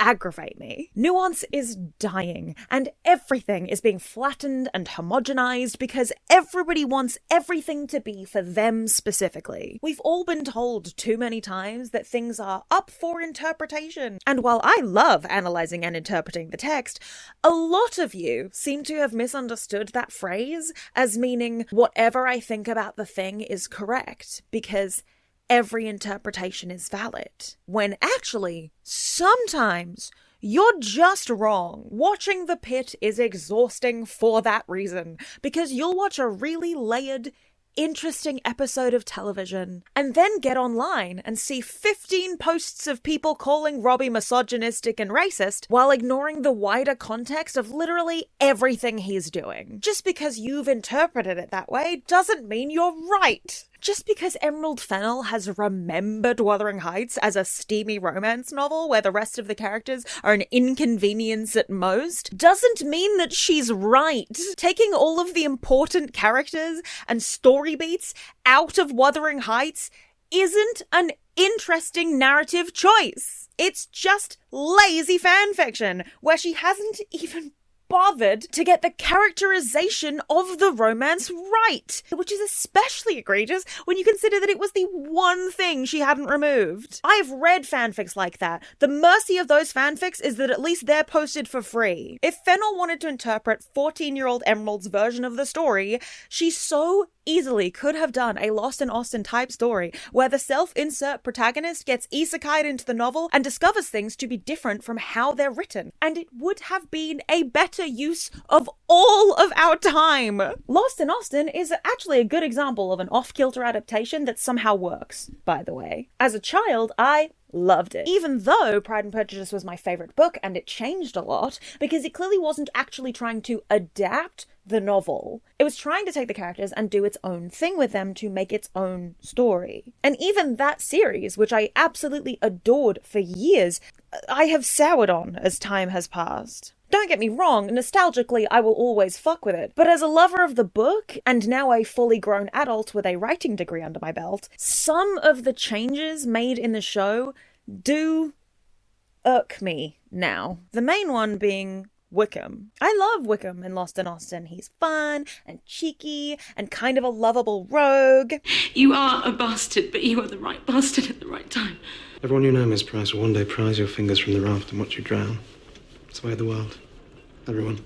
aggravate me. Nuance is dying, and everything is being flattened and homogenized because everybody wants everything to be for them specifically. We've all been told too many times that things are up for interpretation, and while I love analyzing and interpreting the text, a lot of you seem to have misunderstood that phrase as meaning whatever I think about the thing is correct, because every interpretation is valid. When actually, sometimes you're just wrong. Watching The Pit is exhausting for that reason, because you'll watch a really layered, interesting episode of television and then get online and see 15 posts of people calling Robbie misogynistic and racist while ignoring the wider context of literally everything he's doing. Just because you've interpreted it that way doesn't mean you're right. Just because Emerald Fennell has remembered Wuthering Heights as a steamy romance novel where the rest of the characters are an inconvenience at most doesn't mean that she's right. Taking all of the important characters and story beats out of Wuthering Heights isn't an interesting narrative choice. It's just lazy fanfiction where she hasn't even bothered to get the characterization of the romance right, which is especially egregious when you consider that it was the one thing she hadn't removed. I've read fanfics like that. The mercy of those fanfics is that at least they're posted for free. If Fennell wanted to interpret 14-year-old Emerald's version of the story, she so easily could have done a Lost in Austin type story where the self-insert protagonist gets isekai'd into the novel and discovers things to be different from how they're written, and it would have been a better use of all of our time. Lost in Austin is actually a good example of an off-kilter adaptation that somehow works, by the way. As a child, I loved it. Even though Pride and Prejudice was my favourite book and it changed a lot, because it clearly wasn't actually trying to adapt the novel. It was trying to take the characters and do its own thing with them to make its own story. And even that series, which I absolutely adored for years, I have soured on as time has passed. Don't get me wrong, nostalgically I will always fuck with it, but as a lover of the book, and now a fully grown adult with a writing degree under my belt, some of the changes made in the show do irk me now. The main one being Wickham. I love Wickham in Lost in Austin. He's fun and cheeky and kind of a lovable rogue. You are a bastard, but you are the right bastard at the right time. Everyone you know, Miss Price, will one day prise your fingers from the raft and watch you drown. It's the way of the world. Everyone.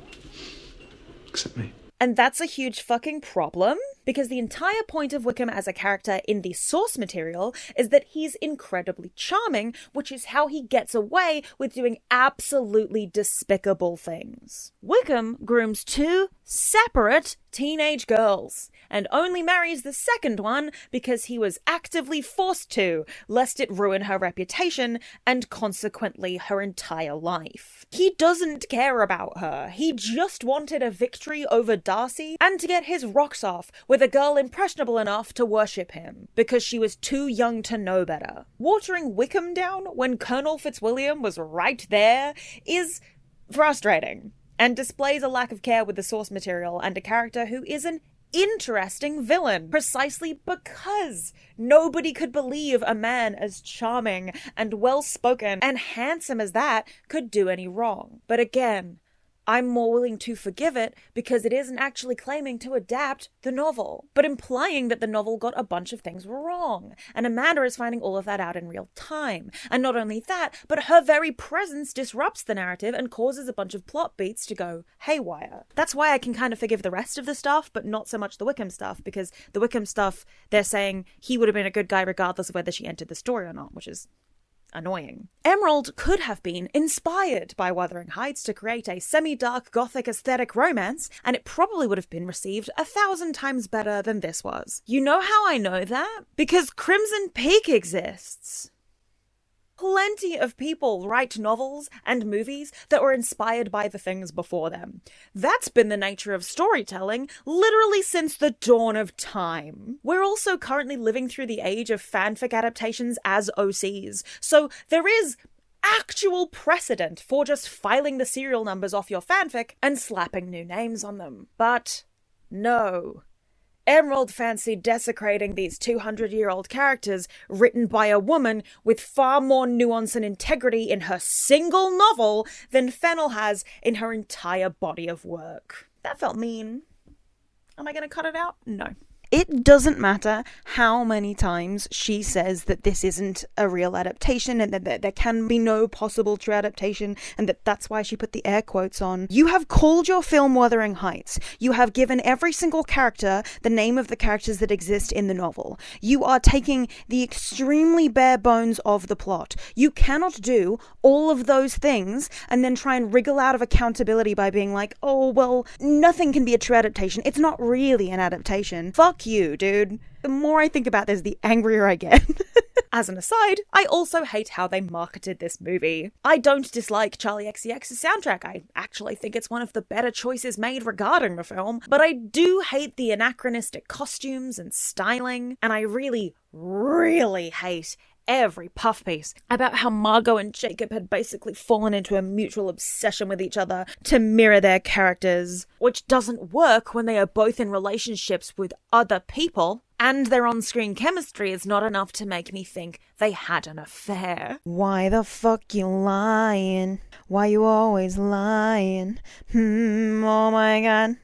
Except me. And that's a huge fucking problem. because the entire point of Wickham as a character in the source material is that he's incredibly charming, which is how he gets away with doing absolutely despicable things. Wickham grooms 2 separate teenage girls, and only marries the second one because he was actively forced to, lest it ruin her reputation and consequently her entire life. He doesn't care about her. He just wanted a victory over Darcy and to get his rocks off with a girl impressionable enough to worship him, because she was too young to know better. Watering Wickham down when Colonel Fitzwilliam was right there is frustrating, and displays a lack of care with the source material and a character who is an interesting villain, precisely because nobody could believe a man as charming and well-spoken and handsome as that could do any wrong. But again, I'm more willing to forgive it because it isn't actually claiming to adapt the novel, but implying that the novel got a bunch of things wrong. And Amanda is finding all of that out in real time. And not only that, but her very presence disrupts the narrative and causes a bunch of plot beats to go haywire. That's why I can kind of forgive the rest of the stuff, but not so much the Wickham stuff, because the Wickham stuff, they're saying he would have been a good guy regardless of whether she entered the story or not, which is annoying. Emerald could have been inspired by Wuthering Heights to create a semi-dark gothic aesthetic romance, and it probably would have been received 1,000 times better than this was. You know how I know that? Because Crimson Peak exists. Plenty of people write novels and movies that were inspired by the things before them. That's been the nature of storytelling literally since the dawn of time. We're also currently living through the age of fanfic adaptations as OCs, so there is actual precedent for just filing the serial numbers off your fanfic and slapping new names on them. But no. Emerald fancied desecrating these 200-year-old characters written by a woman with far more nuance and integrity in her single novel than Fennell has in her entire body of work. That felt mean. Am I going to cut it out? No. It doesn't matter how many times she says that this isn't a real adaptation and that there can be no possible true adaptation and that that's why she put the air quotes on. You have called your film Wuthering Heights. You have given every single character the name of the characters that exist in the novel. You are taking the extremely bare bones of the plot. You cannot do all of those things and then try and wriggle out of accountability by being like, oh, well, nothing can be a true adaptation. It's not really an adaptation. Fuck you, dude. The more I think about this, the angrier I get. As an aside, I also hate how they marketed this movie. I don't dislike Charli XCX's soundtrack. I actually think it's one of the better choices made regarding the film, but I do hate the anachronistic costumes and styling, and I really, really hate every puff piece about how Margot and Jacob had basically fallen into a mutual obsession with each other to mirror their characters, which doesn't work when they are both in relationships with other people, and their on-screen chemistry is not enough to make me think they had an affair. Why the fuck you lying? Why you always lying? Oh my god.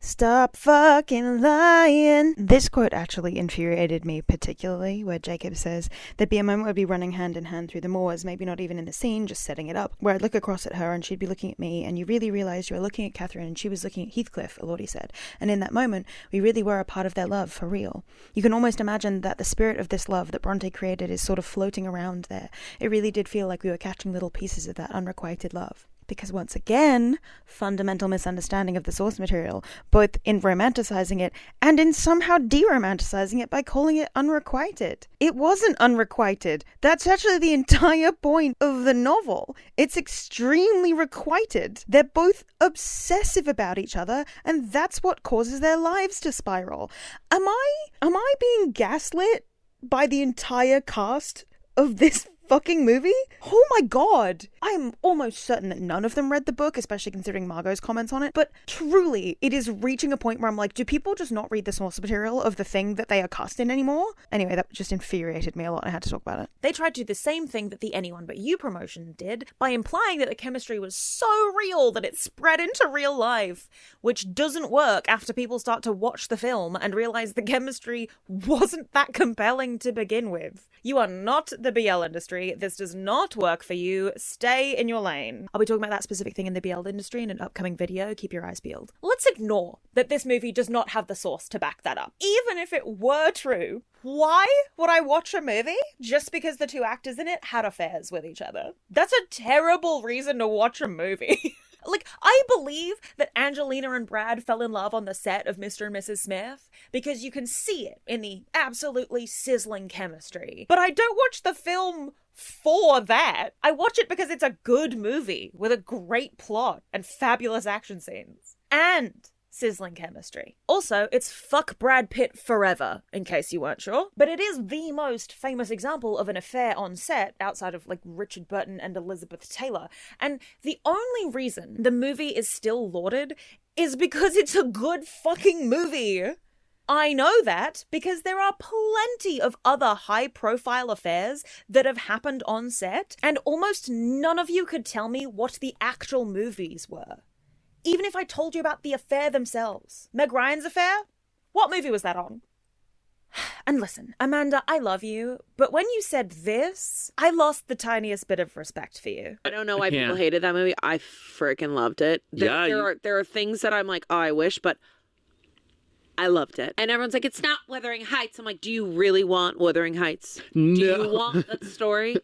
Stop fucking lying. This quote actually infuriated me particularly, where Jacob says, there'd be a moment we'd be running hand in hand through the moors, maybe not even in the scene, just setting it up, where I'd look across at her and she'd be looking at me, and you really realised you were looking at Catherine and she was looking at Heathcliff, Elodie said. And in that moment, we really were a part of their love, for real. You can almost imagine that the spirit of this love that Bronte created is sort of floating around there. It really did feel like we were catching little pieces of that unrequited love. Because once again, fundamental misunderstanding of the source material, both in romanticizing it and in somehow de-romanticizing it by calling it unrequited. It wasn't unrequited. That's actually the entire point of the novel. It's extremely requited. They're both obsessive about each other, and that's what causes their lives to spiral. Am I being gaslit by the entire cast of this fucking movie? Oh my god. I'm almost certain that none of them read the book, especially considering Margot's comments on it, but truly, it is reaching a point where I'm like, do people just not read the source material of the thing that they are cast in anymore? Anyway, that just infuriated me a lot and I had to talk about it. They tried to do the same thing that the Anyone But You promotion did by implying that the chemistry was so real that it spread into real life, which doesn't work after people start to watch the film and realize the chemistry wasn't that compelling to begin with. You are not the BL industry. industry, this does not work for you. Stay in your lane. I'll be talking about that specific thing in the BL industry in an upcoming video. Keep your eyes peeled. Let's ignore that this movie does not have the source to back that up. Even if it were true, why would I watch a movie just because the two actors in it had affairs with each other? That's a terrible reason to watch a movie. Like, I believe that Angelina and Brad fell in love on the set of Mr. and Mrs. Smith because you can see it in the absolutely sizzling chemistry. But I don't watch the film for that. I watch it because it's a good movie with a great plot and fabulous action scenes. And sizzling chemistry. Also, it's fuck Brad Pitt forever, in case you weren't sure. But it is the most famous example of an affair on set outside of, like, Richard Burton and Elizabeth Taylor. And the only reason the movie is still lauded is because it's a good fucking movie. I know that because there are plenty of other high-profile affairs that have happened on set, and almost none of you could tell me what the actual movies were. Even if I told you about the affair themselves. Meg Ryan's affair? What movie was that on? And listen, Amanda, I love you, but when you said this, I lost the tiniest bit of respect for you. I don't know why people hated that movie. I freaking loved it. There are things that I'm like, oh, I wish, but I loved it. And everyone's like, it's not Wuthering Heights. I'm like, do you really want Wuthering Heights? No. Do you want that story?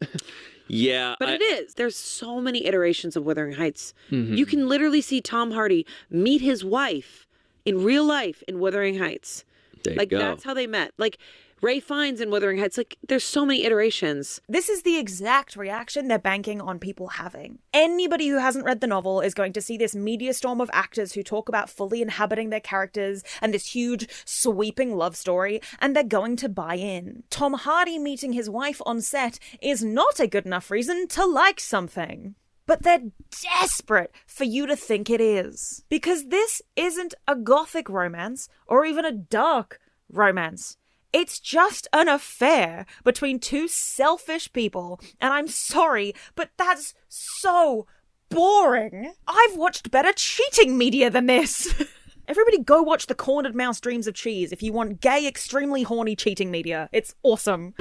Yeah. But it is. There's so many iterations of Wuthering Heights. Mm-hmm. You can literally see Tom Hardy meet his wife in real life in Wuthering Heights. There you go. That's how they met. Like, Ray Fiennes in Wuthering Heights. Like, there's so many iterations. This is the exact reaction they're banking on people having. Anybody who hasn't read the novel is going to see this media storm of actors who talk about fully inhabiting their characters and this huge, sweeping love story, and they're going to buy in. Tom Hardy meeting his wife on set is not a good enough reason to like something. But they're desperate for you to think it is. Because this isn't a gothic romance, or even a dark romance. It's just an affair between two selfish people, and I'm sorry, but that's so boring. I've watched better cheating media than this. Everybody go watch The Cornered Mouse Dreams of Cheese if you want gay, extremely horny cheating media. It's awesome.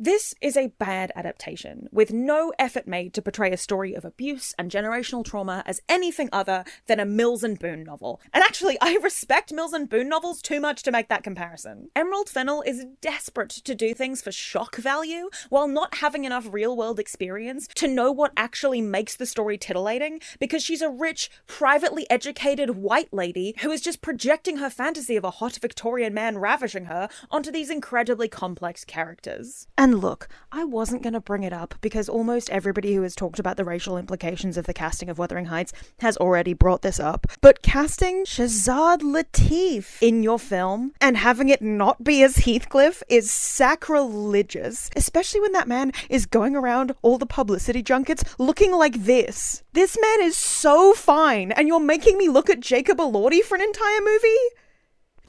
This is a bad adaptation, with no effort made to portray a story of abuse and generational trauma as anything other than a Mills and Boon novel. And actually, I respect Mills and Boon novels too much to make that comparison. Emerald Fennell is desperate to do things for shock value, while not having enough real-world experience to know what actually makes the story titillating, because she's a rich, privately educated white lady who is just projecting her fantasy of a hot Victorian man ravishing her onto these incredibly complex characters. And look, I wasn't going to bring it up because almost everybody who has talked about the racial implications of the casting of Wuthering Heights has already brought this up. But casting Shazad Latif in your film and having it not be as Heathcliff is sacrilegious, especially when that man is going around all the publicity junkets looking like this. This man is so fine, and you're making me look at Jacob Elordi for an entire movie?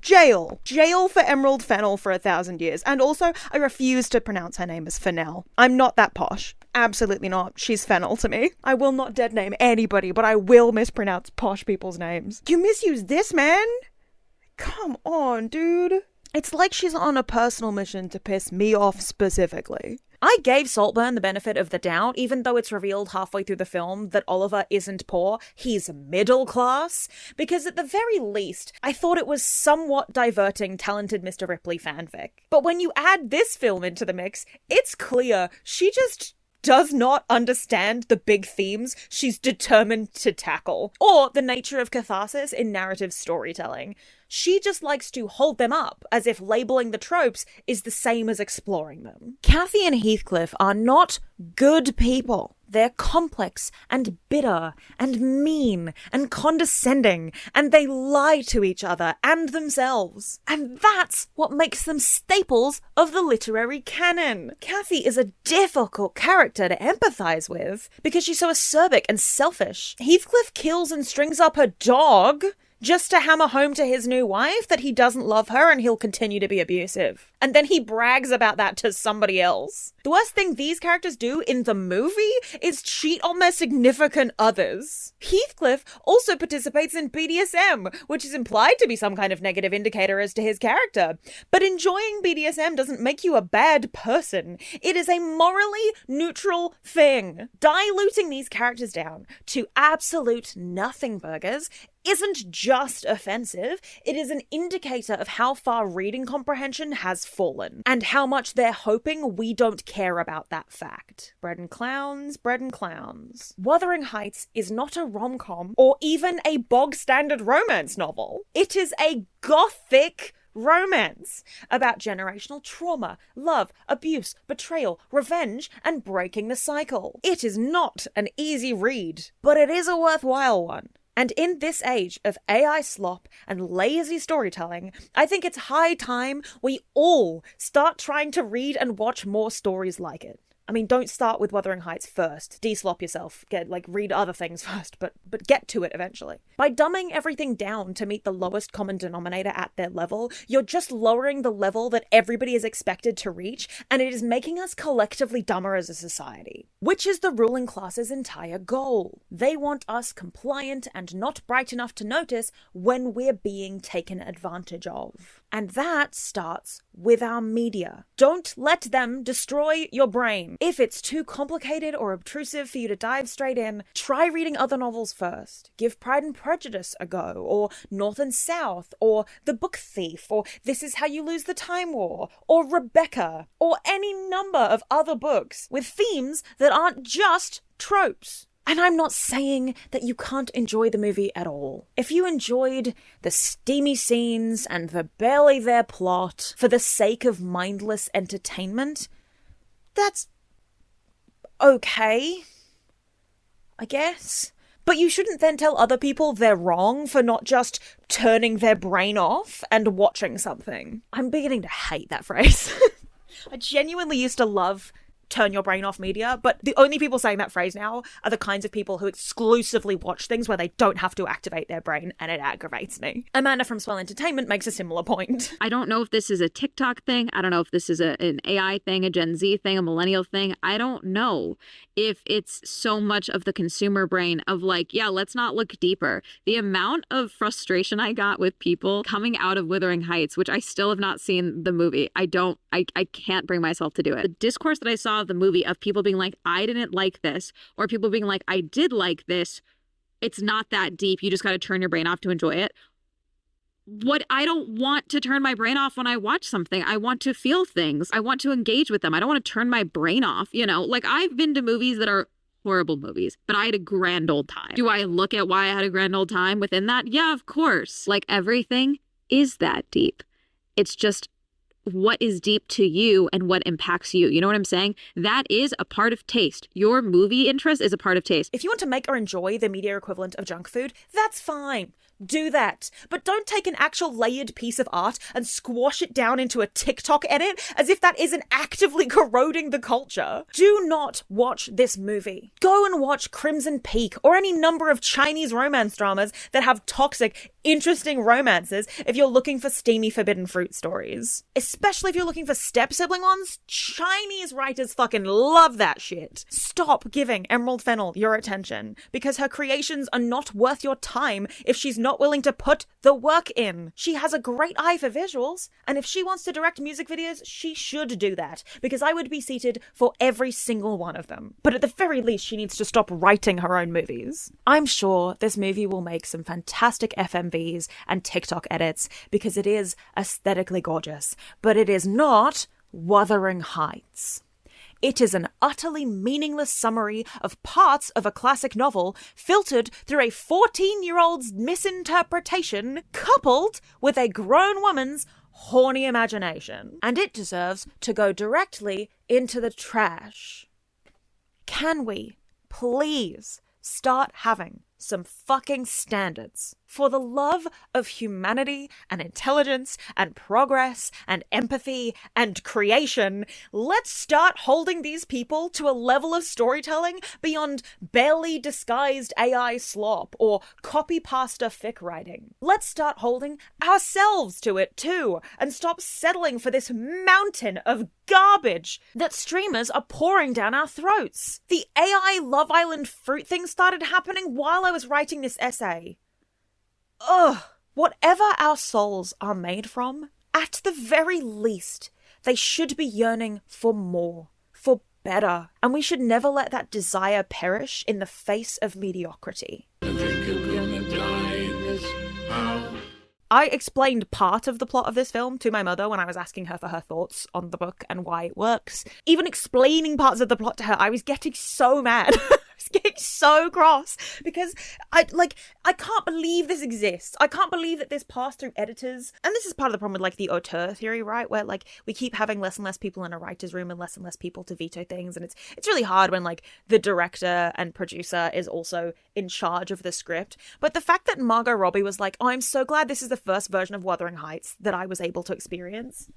Jail. Jail for Emerald Fennell for 1,000 years. And also, I refuse to pronounce her name as Fennell. I'm not that posh. Absolutely not. She's Fennell to me. I will not dead name anybody, but I will mispronounce posh people's names. You misuse this, man? Come on, dude. It's like she's on a personal mission to piss me off specifically. I gave Saltburn the benefit of the doubt, even though it's revealed halfway through the film that Oliver isn't poor, he's middle class, because at the very least, I thought it was somewhat diverting talented Mr. Ripley fanfic. But when you add this film into the mix, it's clear she just does not understand the big themes she's determined to tackle, or the nature of catharsis in narrative storytelling. She just likes to hold them up, as if labeling the tropes is the same as exploring them. Kathy and Heathcliff are not good people. They're complex and bitter and mean and condescending, and they lie to each other and themselves. And that's what makes them staples of the literary canon. Kathy is a difficult character to empathize with because she's so acerbic and selfish. Heathcliff kills and strings up her dog. just to hammer home to his new wife that he doesn't love her and he'll continue to be abusive. And then he brags about that to somebody else. The worst thing these characters do in the movie is cheat on their significant others. Heathcliff also participates in BDSM, which is implied to be some kind of negative indicator as to his character. But enjoying BDSM doesn't make you a bad person. It is a morally neutral thing. Diluting these characters down to absolute nothing burgers isn't just offensive, it is an indicator of how far reading comprehension has fallen, and how much they're hoping we don't care about that fact. Bread and clowns, bread and clowns. Wuthering Heights is not a rom-com, or even a bog-standard romance novel. It is a gothic romance about generational trauma, love, abuse, betrayal, revenge, and breaking the cycle. It is not an easy read, but it is a worthwhile one. And in this age of AI slop and lazy storytelling, I think it's high time we all start trying to read and watch more stories like it. I mean, don't start with Wuthering Heights first. De-slop yourself. Read other things first, but get to it eventually. By dumbing everything down to meet the lowest common denominator at their level, you're just lowering the level that everybody is expected to reach, and it is making us collectively dumber as a society. Which is the ruling class's entire goal. They want us compliant and not bright enough to notice when we're being taken advantage of. And that starts with our media. Don't let them destroy your brain. If it's too complicated or obtrusive for you to dive straight in, try reading other novels first. Give Pride and Prejudice a go, or North and South, or The Book Thief, or This Is How You Lose the Time War, or Rebecca, or any number of other books with themes that aren't just tropes. And I'm not saying that you can't enjoy the movie at all. If you enjoyed the steamy scenes and the barely there plot for the sake of mindless entertainment, that's okay, I guess. But you shouldn't then tell other people they're wrong for not just turning their brain off and watching something. I'm beginning to hate that phrase. I genuinely used to love turn your brain off media, but the only people saying that phrase now are the kinds of people who exclusively watch things where they don't have to activate their brain, and it aggravates me. Amanda from Swell Entertainment makes a similar point. I don't know if this is a TikTok thing. I don't know if this is an AI thing, a Gen Z thing, a millennial thing. I don't know if it's so much of the consumer brain of let's not look deeper. The amount of frustration I got with people coming out of Wuthering Heights, which I still have not seen the movie. I can't bring myself to do it. The discourse that I saw of the movie of people being like, I didn't like this, or people being like, I did like this. It's not that deep. You just got to turn your brain off to enjoy it. I don't want to turn my brain off when I watch something. I want to feel things. I want to engage with them. I don't want to turn my brain off. I've been to movies that are horrible movies, but I had a grand old time. Do I look at why I had a grand old time within that? Yeah, of course. Everything is that deep. It's just what is deep to you and what impacts you. You know what I'm saying? That is a part of taste. Your movie interest is a part of taste. If you want to make or enjoy the media equivalent of junk food, that's fine. Do that. But don't take an actual layered piece of art and squash it down into a TikTok edit as if that isn't actively corroding the culture. Do not watch this movie. Go and watch Crimson Peak or any number of Chinese romance dramas that have toxic, interesting romances if you're looking for steamy forbidden fruit stories. Especially if you're looking for step-sibling ones, Chinese writers fucking love that shit. Stop giving Emerald Fennell your attention, because her creations are not worth your time if she's not willing to put the work in. She has a great eye for visuals, and if she wants to direct music videos, she should do that, because I would be seated for every single one of them. But at the very least, she needs to stop writing her own movies. I'm sure this movie will make some fantastic FMVs and TikTok edits, because it is aesthetically gorgeous, but it is not Wuthering Heights. It is an utterly meaningless summary of parts of a classic novel filtered through a 14-year-old's misinterpretation coupled with a grown woman's horny imagination. And it deserves to go directly into the trash. Can we, please, start having some fucking standards For the love of humanity and intelligence and progress and empathy and creation, let's start holding these people to a level of storytelling beyond barely disguised AI slop or copy-pasta fic writing. Let's start holding ourselves to it too, and stop settling for this mountain of garbage that streamers are pouring down our throats. The AI Love Island fruit thing started happening while I was writing this essay. Ugh. Whatever our souls are made from, at the very least, they should be yearning for more, for better, and we should never let that desire perish in the face of mediocrity. I explained part of the plot of this film to my mother when I was asking her for her thoughts on the book and why it works. Even explaining parts of the plot to her, I was getting so mad. I was getting so cross because I can't believe this exists. I can't believe that this passed through editors. And this is part of the problem with like the auteur theory, right? Where like we keep having less and less people in a writer's room and less people to veto things. And it's really hard when like the director and producer is also in charge of the script. But the fact that Margot Robbie was like, oh, I'm so glad this is the first version of Wuthering Heights that I was able to experience.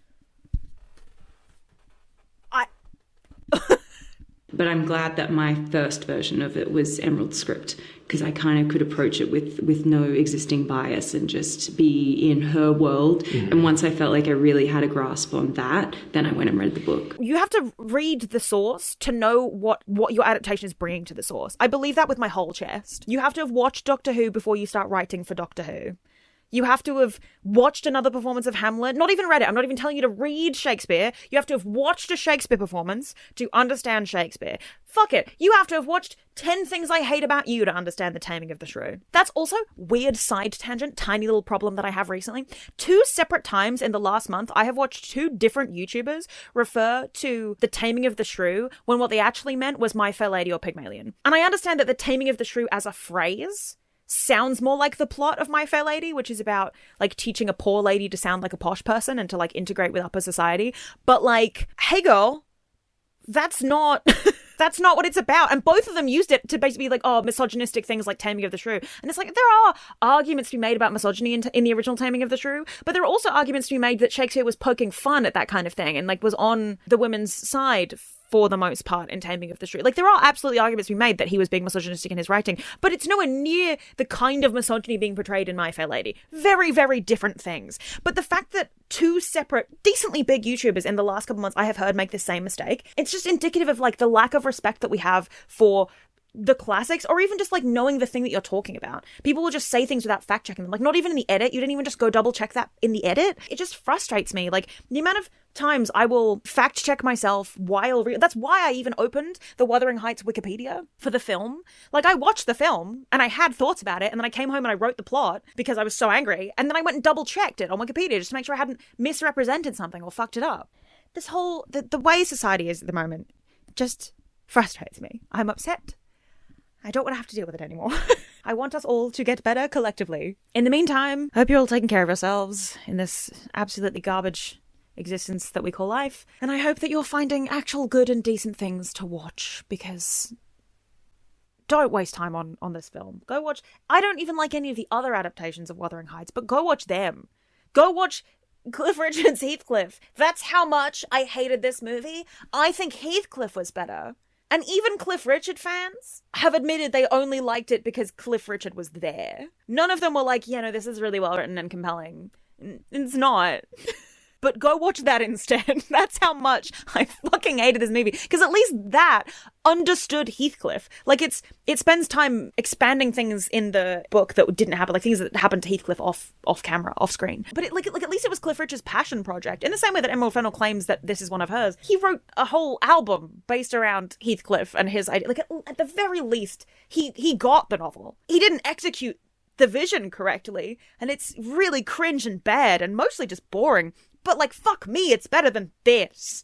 But I'm glad that my first version of it was Emerald's script, because I kind of could approach it with no existing bias and just be in her world. Mm. And once I felt like I really had a grasp on that, then I went and read the book. You have to read the source to know what your adaptation is bringing to the source. I believe that with my whole chest. You have to have watched Doctor Who before you start writing for Doctor Who. You have to have watched another performance of Hamlet, not even read it. I'm not even telling you to read Shakespeare. You have to have watched a Shakespeare performance to understand Shakespeare. Fuck it. You have to have watched 10 Things I Hate About You to understand The Taming of the Shrew. That's also weird side tangent, tiny little problem that I have recently. 2 separate times in the last month, I have watched 2 different YouTubers refer to The Taming of the Shrew when what they actually meant was My Fair Lady or Pygmalion. And I understand that The Taming of the Shrew as a phrase sounds more like the plot of My Fair Lady, which is about like teaching a poor lady to sound like a posh person and to like integrate with upper society. But like, hey girl, that's not that's not what it's about. And both of them used it to basically be like, oh, misogynistic things like Taming of the Shrew. And it's like, there are arguments to be made about misogyny in the original Taming of the Shrew, but there are also arguments to be made that Shakespeare was poking fun at that kind of thing and like was on the women's side for the most part in Taming of the Shrew. Like, there are absolutely arguments to be made that he was being misogynistic in his writing, but it's nowhere near the kind of misogyny being portrayed in My Fair Lady. Very, very different things. But the fact that 2 separate, decently big YouTubers in the last couple months I have heard make the same mistake, it's just indicative of, like, the lack of respect that we have for the classics, or even just like knowing the thing that you're talking about. People will just say things without fact checking them. Like, not even in the edit. You didn't even just go double check that in the edit. It just frustrates me. Like, the amount of times I will fact check myself while that's why I even opened the Wuthering Heights Wikipedia for the film. Like, I watched the film and I had thoughts about it, and then I came home and I wrote the plot because I was so angry, and then I went and double checked it on Wikipedia just to make sure I hadn't misrepresented something or fucked it up. This whole the way society is at the moment just frustrates me. I'm upset. I don't want to have to deal with it anymore. I want us all to get better collectively. In the meantime, I hope you're all taking care of yourselves in this absolutely garbage existence that we call life. And I hope that you're finding actual good and decent things to watch, because don't waste time on this film. Go watch... I don't even like any of the other adaptations of Wuthering Heights, but go watch them. Go watch Cliff Richard's Heathcliff. That's how much I hated this movie. I think Heathcliff was better. And even Cliff Richard fans have admitted they only liked it because Cliff Richard was there. None of them were like, yeah, no, this is really well written and compelling. It's not. But go watch that instead. That's how much I fucking hated this movie. Because at least that understood Heathcliff. Like, it spends time expanding things in the book that didn't happen, like things that happened to Heathcliff off camera, off screen. But at least it was Cliff Richard's passion project. In the same way that Emerald Fennell claims that this is one of hers, he wrote a whole album based around Heathcliff and his idea. Like, at the very least, he got the novel. He didn't execute the vision correctly, and it's really cringe and bad and mostly just boring. But, like, fuck me, it's better than this.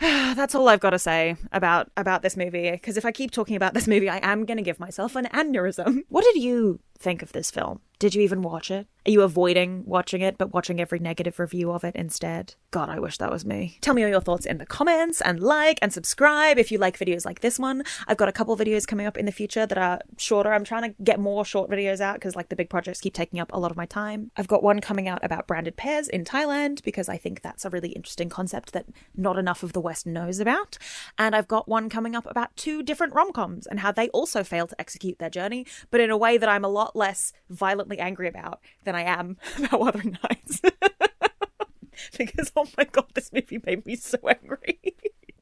That's all I've got to say about this movie, because if I keep talking about this movie, I am going to give myself an aneurysm. What did you think of this film? Did you even watch it? Are you avoiding watching it, but watching every negative review of it instead? God, I wish that was me. Tell me all your thoughts in the comments, and like and subscribe if you like videos like this one. I've got a couple videos coming up in the future that are shorter. I'm trying to get more short videos out because like the big projects keep taking up a lot of my time. I've got one coming out about branded pairs in Thailand because I think that's a really interesting concept that not enough of the West knows about. And I've got one coming up about 2 different rom-coms and how they also fail to execute their journey, but in a way that I'm a lot less violently angry about than I am about Wuthering Heights. Because, oh my god, this movie made me so angry.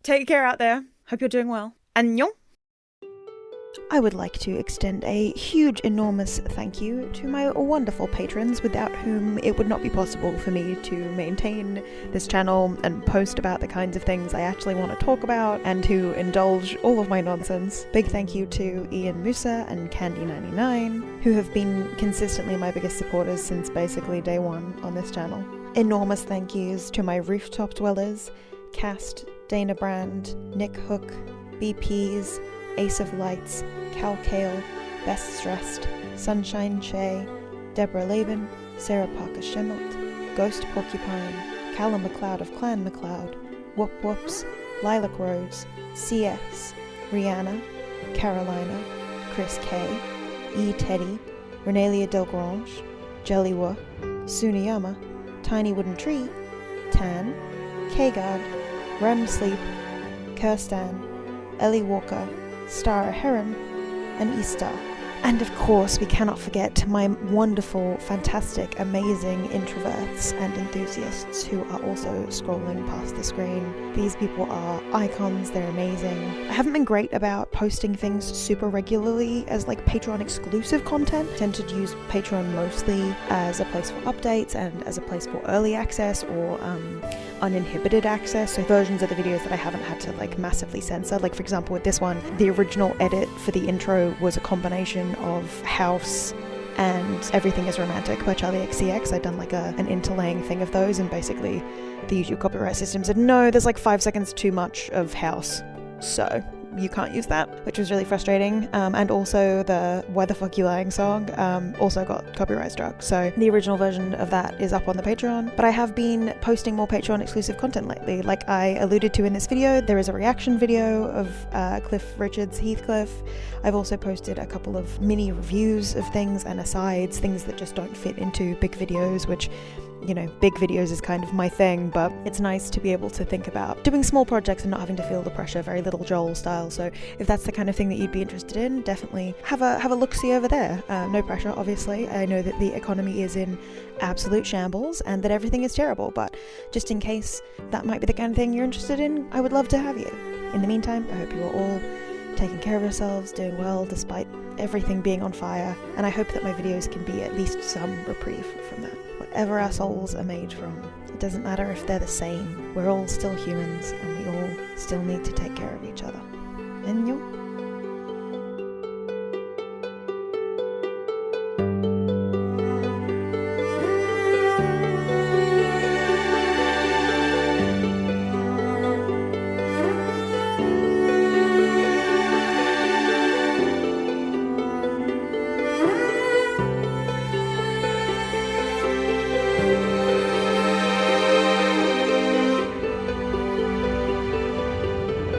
Take care out there. Hope you're doing well. Annyeong! I would like to extend a huge, enormous thank you to my wonderful patrons without whom it would not be possible for me to maintain this channel and post about the kinds of things I actually want to talk about and to indulge all of my nonsense. Big thank you to Ian Musa and Candy99, who have been consistently my biggest supporters since basically day one on this channel. Enormous thank yous to my rooftop dwellers, Cast, Dana Brand, Nick Hook, BPs, Ace of Lights, Cal Kale, Best Dressed, Sunshine Shay, Deborah Laban, Sarah Parker Schemmelt, Ghost Porcupine, Callum McLeod of Clan McLeod, Whoop Whoops, Lilac Rose, CS, Rihanna, Carolina, Chris K, E. Teddy, Renelia Delgrange, Jellywa, Suniyama, Tiny Wooden Tree, Tan, K-Guard, Rem Sleep, Kirstan, Ellie Walker, Star Heron, and Easter. And of course, we cannot forget my wonderful, fantastic, amazing introverts and enthusiasts who are also scrolling past the screen. These people are icons, they're amazing. I haven't been great about posting things super regularly as like Patreon exclusive content. I tend to use Patreon mostly as a place for updates and as a place for early access or uninhibited access, so versions of the videos that I haven't had to like massively censor. Like for example with this one, the original edit for the intro was a combination of House and Everything is Romantic by Charlie XCX. I'd done like an interlaying thing of those, and basically the YouTube copyright system said no, there's like 5 seconds too much of House, so you can't use that, which was really frustrating. And also the Why the Fuck You Lying song also got copyright struck, so the original version of that is up on the Patreon. But I have been posting more Patreon exclusive content lately. Like I alluded to in this video, there is a reaction video of Cliff Richard's Heathcliff. I've also posted a couple of mini reviews of things and asides, things that just don't fit into big videos, which, you know, big videos is kind of my thing, but it's nice to be able to think about doing small projects and not having to feel the pressure, very Little Joel style. So if that's the kind of thing that you'd be interested in, definitely have a look-see over there. No pressure, obviously. I know that the economy is in absolute shambles and that everything is terrible, but just in case that might be the kind of thing you're interested in, I would love to have you. In the meantime, I hope you are all taking care of yourselves, doing well despite everything being on fire, and I hope that my videos can be at least some reprieve from that. Whatever our souls are made from, it doesn't matter if they're the same. We're all still humans and we all still need to take care of each other. Annyeong.